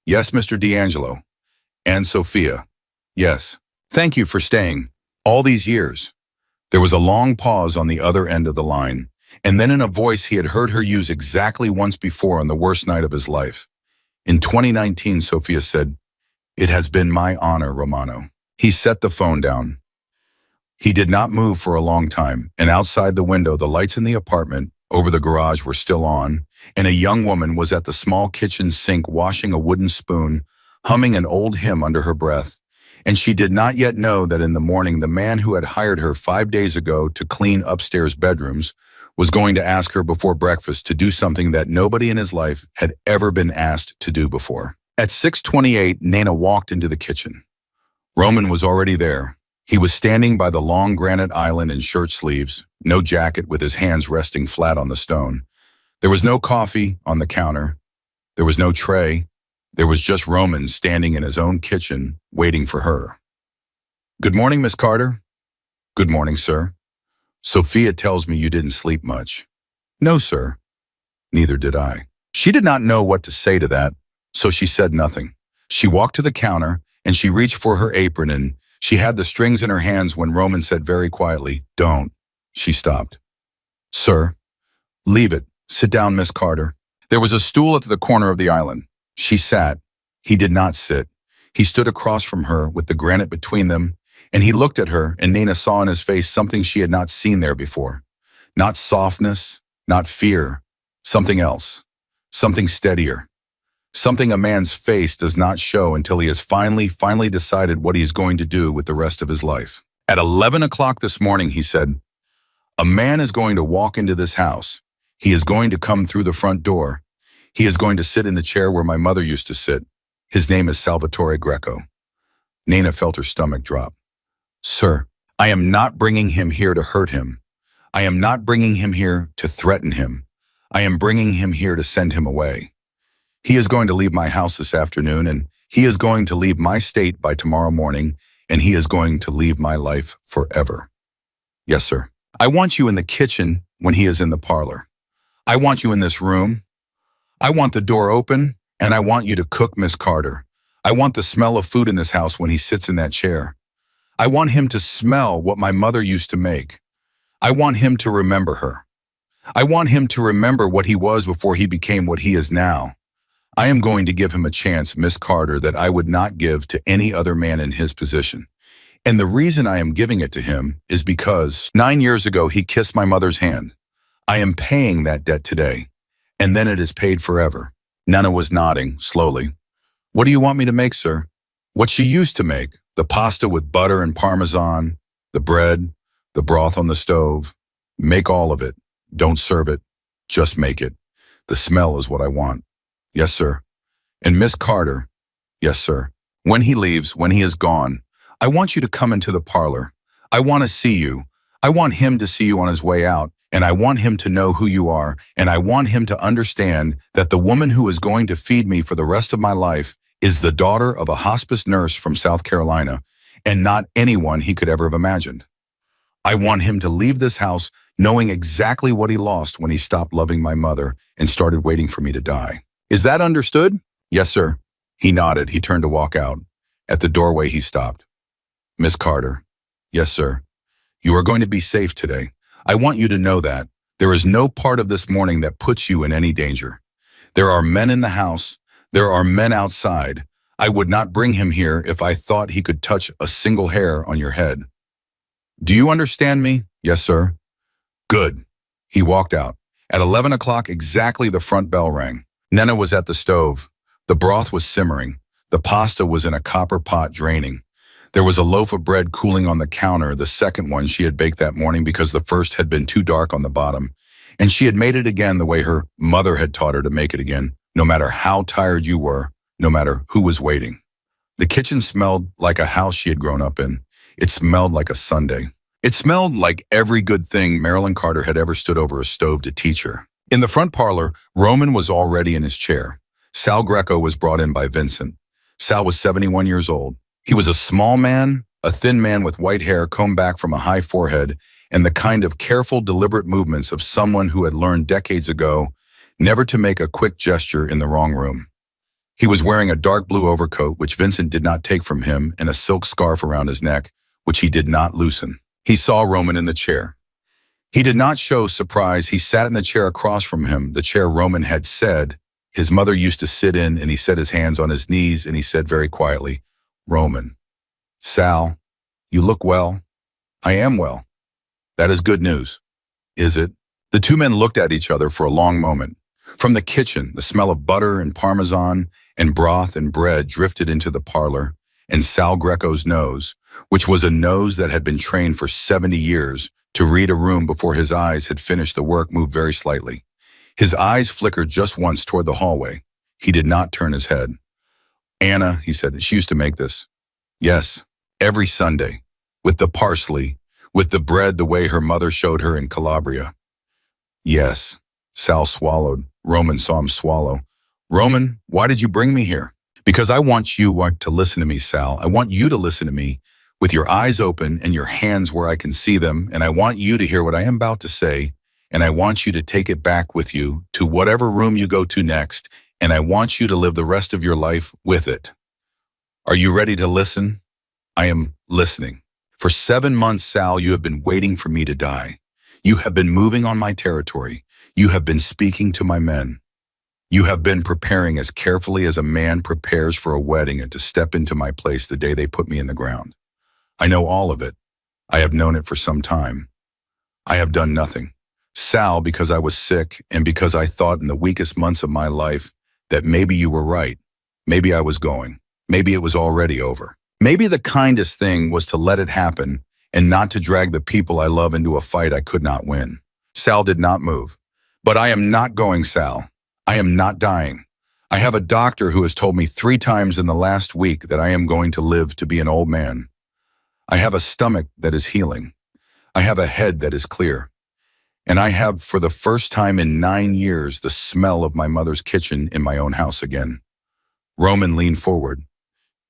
Yes, Mr. D'Angelo. And Sophia. Yes. Thank you for staying. All these years. There was a long pause on the other end of the line, and then in a voice he had heard her use exactly once before on the worst night of his life. In 2019, Sophia said, It has been my honor, Romano. He set the phone down. He did not move for a long time, and outside the window, the lights in the apartment over the garage were still on, and a young woman was at the small kitchen sink washing a wooden spoon, humming an old hymn under her breath. And she did not yet know that in the morning the man who had hired her 5 days ago to clean upstairs bedrooms was going to ask her before breakfast to do something that nobody in his life had ever been asked to do before. At 6:28, Nana walked into the kitchen. Roman was already there. He was standing by the long granite island in shirt sleeves, no jacket, with his hands resting flat on the stone. There was no coffee on the counter. There was no tray. There was just Roman standing in his own kitchen, waiting for her. "Good morning, Miss Carter." "Good morning, sir. Sophia tells me you didn't sleep much." "No, sir." "Neither did I." She did not know what to say to that, so she said nothing. She walked to the counter, and she reached for her apron, and she had the strings in her hands when Roman said very quietly, "Don't." She stopped. "Sir." "Leave it. Sit down, Miss Carter." There was a stool at the corner of the island. She sat. He did not sit. He stood across from her with the granite between them, and he looked at her, and Nana saw in his face something she had not seen there before. Not softness, not fear, something else, something steadier. Something a man's face does not show until he has finally decided what he is going to do with the rest of his life. At 11 o'clock this morning, he said, "A man is going to walk into this house. He is going to come through the front door. He is going to sit in the chair where my mother used to sit. His name is Salvatore Greco." Nana felt her stomach drop. "Sir, I am not bringing him here to hurt him. I am not bringing him here to threaten him. I am bringing him here to send him away. He is going to leave my house this afternoon, and he is going to leave my state by tomorrow morning, and he is going to leave my life forever." "Yes, sir. I want you in the kitchen when he is in the parlor. I want you in this room. I want the door open, and I want you to cook, Miss Carter. I want the smell of food in this house when he sits in that chair. I want him to smell what my mother used to make. I want him to remember her. I want him to remember what he was before he became what he is now. I am going to give him a chance, Miss Carter, that I would not give to any other man in his position. And the reason I am giving it to him is because 9 years ago he kissed my mother's hand. I am paying that debt today, and then it is paid forever." Nana was nodding, slowly. "What do you want me to make, sir?" "What she used to make. The pasta with butter and Parmesan, the bread, the broth on the stove. Make all of it. Don't serve it. Just make it. The smell is what I want." "Yes, sir." "And Miss Carter." "Yes, sir. When he leaves, when he is gone, I want you to come into the parlor. I want to see you. I want him to see you on his way out, and I want him to know who you are, and I want him to understand that the woman who is going to feed me for the rest of my life is the daughter of a hospice nurse from South Carolina, and not anyone he could ever have imagined. I want him to leave this house knowing exactly what he lost when he stopped loving my mother and started waiting for me to die. Is that understood?" "Yes, sir." He nodded. He turned to walk out. At the doorway, he stopped. "Miss Carter." "Yes, sir." "You are going to be safe today. I want you to know that. There is no part of this morning that puts you in any danger. There are men in the house. There are men outside. I would not bring him here if I thought he could touch a single hair on your head. Do you understand me?" "Yes, sir." "Good." He walked out. At 11 o'clock exactly, the front bell rang. Nana was at the stove. The broth was simmering. The pasta was in a copper pot draining. There was a loaf of bread cooling on the counter, the second one she had baked that morning because the first had been too dark on the bottom. And she had made it again the way her mother had taught her to make it again, no matter how tired you were, no matter who was waiting. The kitchen smelled like a house she had grown up in. It smelled like a Sunday. It smelled like every good thing Marilyn Carter had ever stood over a stove to teach her. In the front parlor, Roman was already in his chair. Sal Greco was brought in by Vincent. Sal was 71 years old. He was a small man, a thin man with white hair combed back from a high forehead, and the kind of careful, deliberate movements of someone who had learned decades ago never to make a quick gesture in the wrong room. He was wearing a dark blue overcoat, which Vincent did not take from him, and a silk scarf around his neck, which he did not loosen. He saw Roman in the chair. He did not show surprise. He sat in the chair across from him, the chair Roman had said his mother used to sit in, and he set his hands on his knees, and he said very quietly, "Roman, Sal, you look well." "I am well." "That is good news." "Is it?" The two men looked at each other for a long moment. From the kitchen, the smell of butter and Parmesan and broth and bread drifted into the parlor, and Sal Greco's nose, which was a nose that had been trained for 70 years, to read a room before his eyes had finished the work moved very slightly. His eyes flickered just once toward the hallway. He did not turn his head. Anna, he said, she used to make this. Yes, every Sunday, with the parsley, with the bread the way her mother showed her in Calabria. Yes, Sal swallowed. Roman saw him swallow. Roman, why did you bring me here? Because I want you to listen to me, Sal. I want you to listen to me with your eyes open and your hands where I can see them, and I want you to hear what I am about to say, and I want you to take it back with you to whatever room you go to next, and I want you to live the rest of your life with it. Are you ready to listen? I am listening. For 7 months, Sal, you have been waiting for me to die. You have been moving on my territory. You have been speaking to my men. You have been preparing as carefully as a man prepares for a wedding and to step into my place the day they put me in the ground. I know all of it. I have known it for some time. I have done nothing. Sal, because I was sick and because I thought in the weakest months of my life that maybe you were right. Maybe I was going. Maybe it was already over. Maybe the kindest thing was to let it happen and not to drag the people I love into a fight I could not win. Sal did not move. But I am not going, Sal. I am not dying. I have a doctor who has told me 3 times in the last week that I am going to live to be an old man. I have a stomach that is healing. I have a head that is clear. And I have, for the first time in 9 years, the smell of my mother's kitchen in my own house again. Roman leaned forward.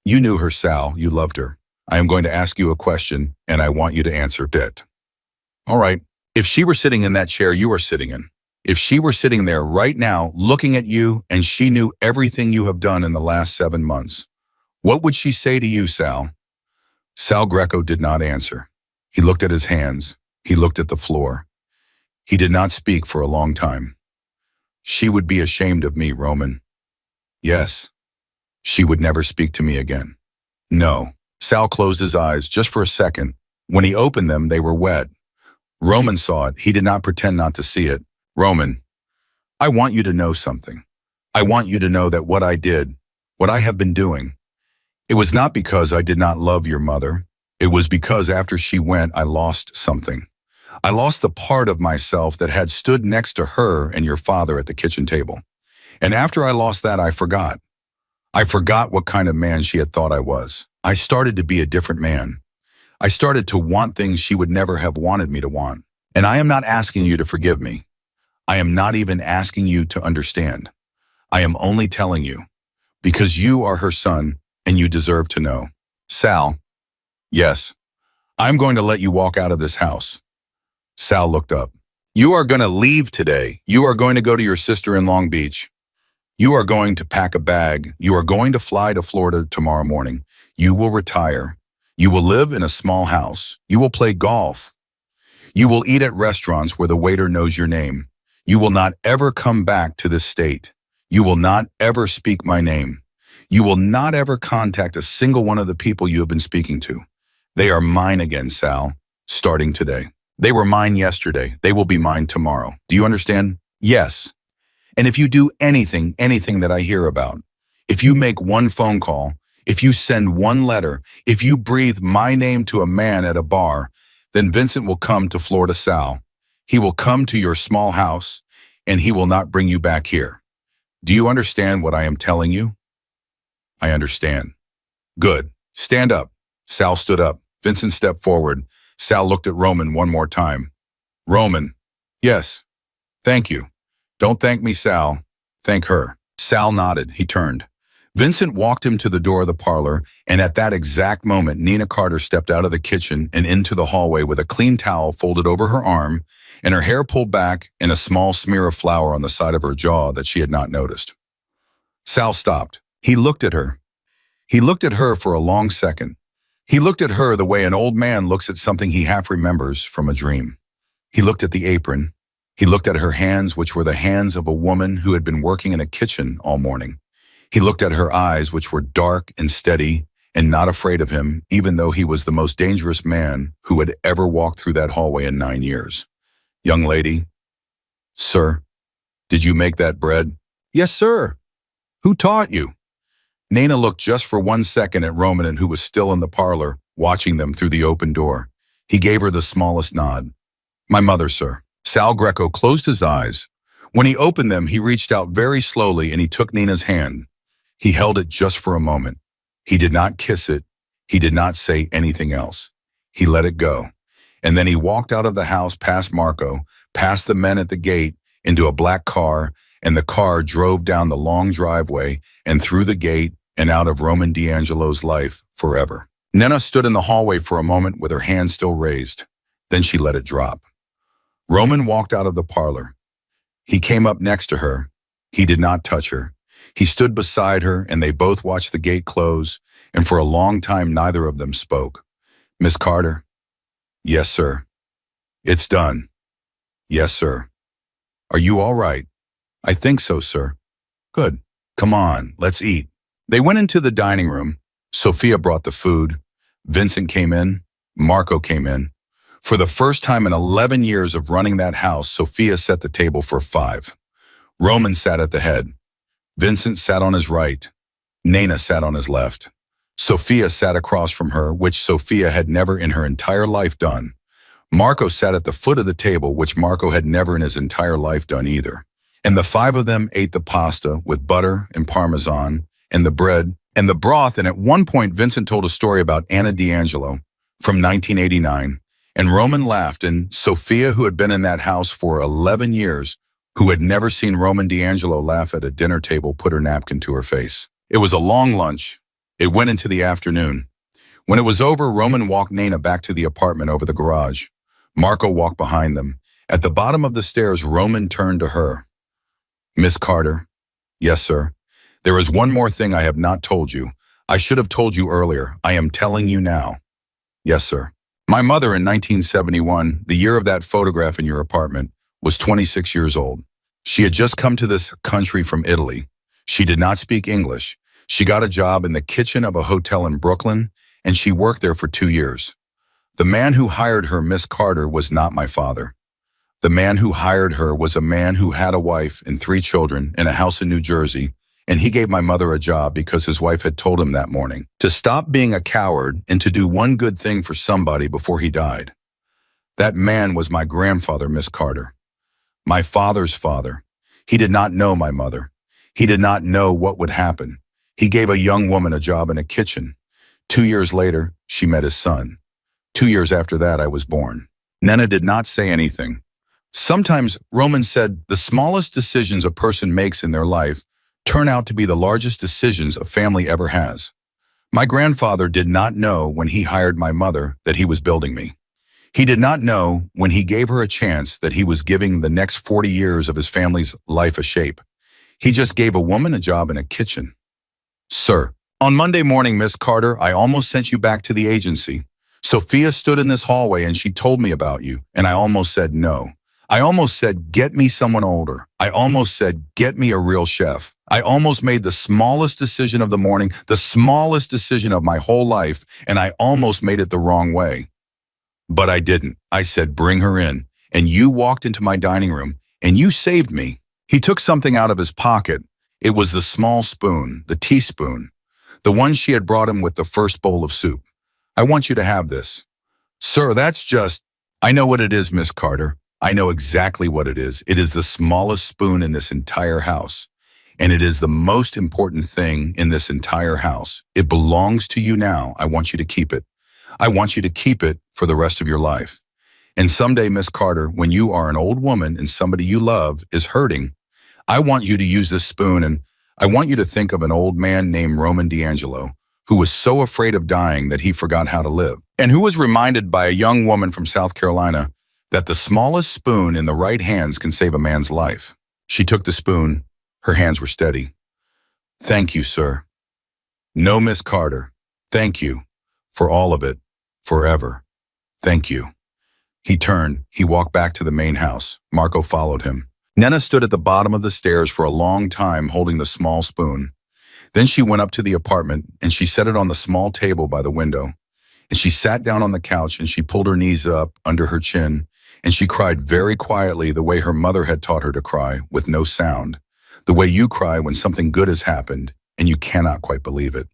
You knew her, Sal. You loved her. I am going to ask you a question, and I want you to answer it. All right. If she were sitting in that chair you are sitting in, if she were sitting there right now looking at you and she knew everything you have done in the last 7 months, what would she say to you, Sal? Sal Greco did not answer. He looked at his hands. He looked at the floor. He did not speak for a long time. She would be ashamed of me, Roman. Yes. She would never speak to me again. No. Sal closed his eyes just for a second. When he opened them, they were wet. Roman saw it. He did not pretend not to see it. Roman, I want you to know something. I want you to know that what I did, what I have been doing, it was not because I did not love your mother. It was because after she went, I lost something. I lost the part of myself that had stood next to her and your father at the kitchen table. And after I lost that, I forgot. I forgot what kind of man she had thought I was. I started to be a different man. I started to want things she would never have wanted me to want. And I am not asking you to forgive me. I am not even asking you to understand. I am only telling you, because you are her son and you deserve to know. Sal, yes, I'm going to let you walk out of this house. Sal looked up. You are going to leave today. You are going to go to your sister in Long Beach. You are going to pack a bag. You are going to fly to Florida tomorrow morning. You will retire. You will live in a small house. You will play golf. You will eat at restaurants where the waiter knows your name. You will not ever come back to this state. You will not ever speak my name. You will not ever contact a single one of the people you have been speaking to. They are mine again, Sal, starting today. They were mine yesterday. They will be mine tomorrow. Do you understand? Yes. And if you do anything that I hear about, if you make one phone call, if you send one letter, if you breathe my name to a man at a bar, then Vincent will come to Florida, Sal. He will come to your small house, and he will not bring you back here. Do you understand what I am telling you? I understand. Good. Stand up. Sal stood up. Vincent stepped forward. Sal looked at Roman one more time. Roman. Yes. Thank you. Don't thank me, Sal. Thank her. Sal nodded. He turned. Vincent walked him to the door of the parlor, and at that exact moment, Nina Carter stepped out of the kitchen and into the hallway with a clean towel folded over her arm and her hair pulled back and a small smear of flour on the side of her jaw that she had not noticed. Sal stopped. He looked at her. He looked at her for a long second. He looked at her the way an old man looks at something he half remembers from a dream. He looked at the apron. He looked at her hands, which were the hands of a woman who had been working in a kitchen all morning. He looked at her eyes, which were dark and steady and not afraid of him, even though he was the most dangerous man who had ever walked through that hallway in 9 years. Young lady, sir, did you make that bread? Yes, sir. Who taught you? Nana looked just for 1 second at Roman, who was still in the parlor, watching them through the open door. He gave her the smallest nod. My mother, sir. Sal Greco closed his eyes. When he opened them, he reached out very slowly and he took Nina's hand. He held it just for a moment. He did not kiss it. He did not say anything else. He let it go. And then he walked out of the house past Marco, past the men at the gate, into a black car, and the car drove down the long driveway and through the gate and out of Roman D'Angelo's life forever. Nina stood in the hallway for a moment with her hand still raised. Then she let it drop. Roman walked out of the parlor. He came up next to her. He did not touch her. He stood beside her, and they both watched the gate close, and for a long time neither of them spoke. Miss Carter? Yes, sir. It's done. Yes, sir. Are you all right? I think so, sir. Good. Come on, let's eat. They went into the dining room. Sophia brought the food. Vincent came in. Marco came in. For the first time in 11 years of running that house, Sophia set the table for 5. Roman sat at the head. Vincent sat on his right. Nina sat on his left. Sophia sat across from her, which Sophia had never in her entire life done. Marco sat at the foot of the table, which Marco had never in his entire life done either. And the 5 of them ate the pasta with butter and parmesan and the bread and the broth, and at one point Vincent told a story about Anna D'Angelo from 1989, and Roman laughed, and Sophia, who had been in that house for 11 years, who had never seen Roman D'Angelo laugh at a dinner table, put her napkin to her face. It was a long lunch. It went into the afternoon. When it was over, Roman walked Nina back to the apartment over the garage. Marco walked behind them. At the bottom of the stairs, Roman turned to her. Miss Carter? Yes, sir. There is one more thing I have not told you. I should have told you earlier. I am telling you now. Yes, sir. My mother in 1971, the year of that photograph in your apartment, was 26 years old. She had just come to this country from Italy. She did not speak English. She got a job in the kitchen of a hotel in Brooklyn, and she worked there for 2 years. The man who hired her, Miss Carter, was not my father. The man who hired her was a man who had a wife and 3 children in a house in New Jersey, and he gave my mother a job because his wife had told him that morning to stop being a coward and to do one good thing for somebody before he died. That man was my grandfather, Miss Carter. My father's father. He did not know my mother. He did not know what would happen. He gave a young woman a job in a kitchen. 2 years later, she met his son. 2 years after that, I was born. Nina did not say anything. Sometimes, Roman said, the smallest decisions a person makes in their life turn out to be the largest decisions a family ever has. My grandfather did not know when he hired my mother that he was building me. He did not know when he gave her a chance that he was giving the next 40 years of his family's life a shape. He just gave a woman a job in a kitchen. Sir, on Monday morning, Miss Carter, I almost sent you back to the agency. Sophia stood in this hallway and she told me about you, and I almost said no. I almost said, get me someone older. I almost said, get me a real chef. I almost made the smallest decision of the morning, the smallest decision of my whole life, and I almost made it the wrong way. But I didn't. I said, bring her in. And you walked into my dining room, and you saved me. He took something out of his pocket. It was the small spoon, the teaspoon, the one she had brought him with the first bowl of soup. I want you to have this. Sir, that's just... I know what it is, Miss Carter. I know exactly what it is. It is the smallest spoon in this entire house. And it is the most important thing in this entire house. It belongs to you now. I want you to keep it. I want you to keep it for the rest of your life. And someday, Miss Carter, when you are an old woman and somebody you love is hurting, I want you to use this spoon, and I want you to think of an old man named Roman D'Angelo who was so afraid of dying that he forgot how to live, and who was reminded by a young woman from South Carolina that the smallest spoon in the right hands can save a man's life. She took the spoon. Her hands were steady. Thank you, sir. No, Miss Carter. Thank you. For all of it. Forever. Thank you. He turned. He walked back to the main house. Marco followed him. Nina stood at the bottom of the stairs for a long time holding the small spoon. Then she went up to the apartment and she set it on the small table by the window. And she sat down on the couch and she pulled her knees up under her chin and she cried very quietly the way her mother had taught her to cry, with no sound. The way you cry when something good has happened and you cannot quite believe it.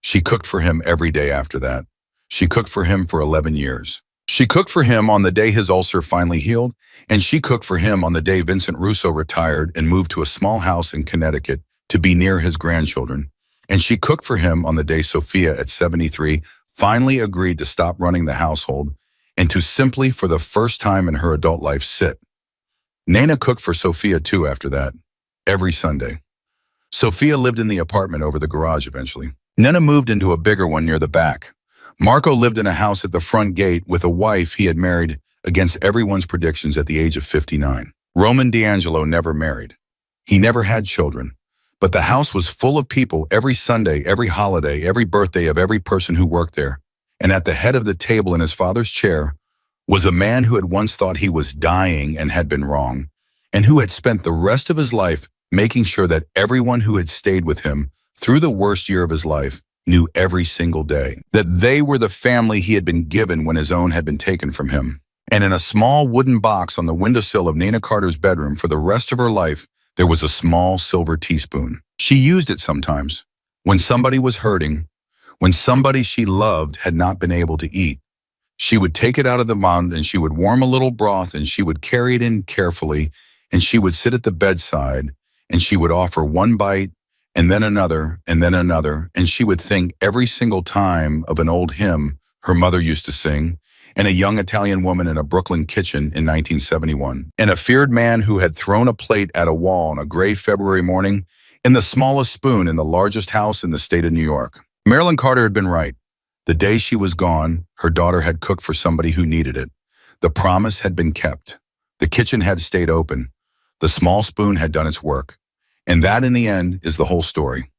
She cooked for him every day after that. She cooked for him for 11 years. She cooked for him on the day his ulcer finally healed, and she cooked for him on the day Vincent Russo retired and moved to a small house in Connecticut to be near his grandchildren. And she cooked for him on the day Sophia, at 73, finally agreed to stop running the household and to simply, for the first time in her adult life, sit. Nana cooked for Sophia too after that, every Sunday. Sophia lived in the apartment over the garage eventually. Nana moved into a bigger one near the back. Marco lived in a house at the front gate with a wife he had married against everyone's predictions at the age of 59. Roman D'Angelo never married. He never had children. But the house was full of people every Sunday, every holiday, every birthday of every person who worked there. And at the head of the table in his father's chair was a man who had once thought he was dying and had been wrong, and who had spent the rest of his life making sure that everyone who had stayed with him through the worst year of his life knew every single day that they were the family he had been given when his own had been taken from him. And in a small wooden box on the windowsill of Nana Carter's bedroom for the rest of her life, there was a small silver teaspoon. She used it sometimes, when somebody was hurting, when somebody she loved had not been able to eat. She would take it out of the mound and she would warm a little broth and she would carry it in carefully and she would sit at the bedside and she would offer one bite and then another and she would think every single time of an old hymn her mother used to sing and a young Italian woman in a Brooklyn kitchen in 1971 and a feared man who had thrown a plate at a wall on a gray February morning and the smallest spoon in the largest house in the state of New York. Marilyn Carter had been right. The day she was gone, her daughter had cooked for somebody who needed it. The promise had been kept. The kitchen had stayed open. The small spoon had done its work. And that, in the end, is the whole story.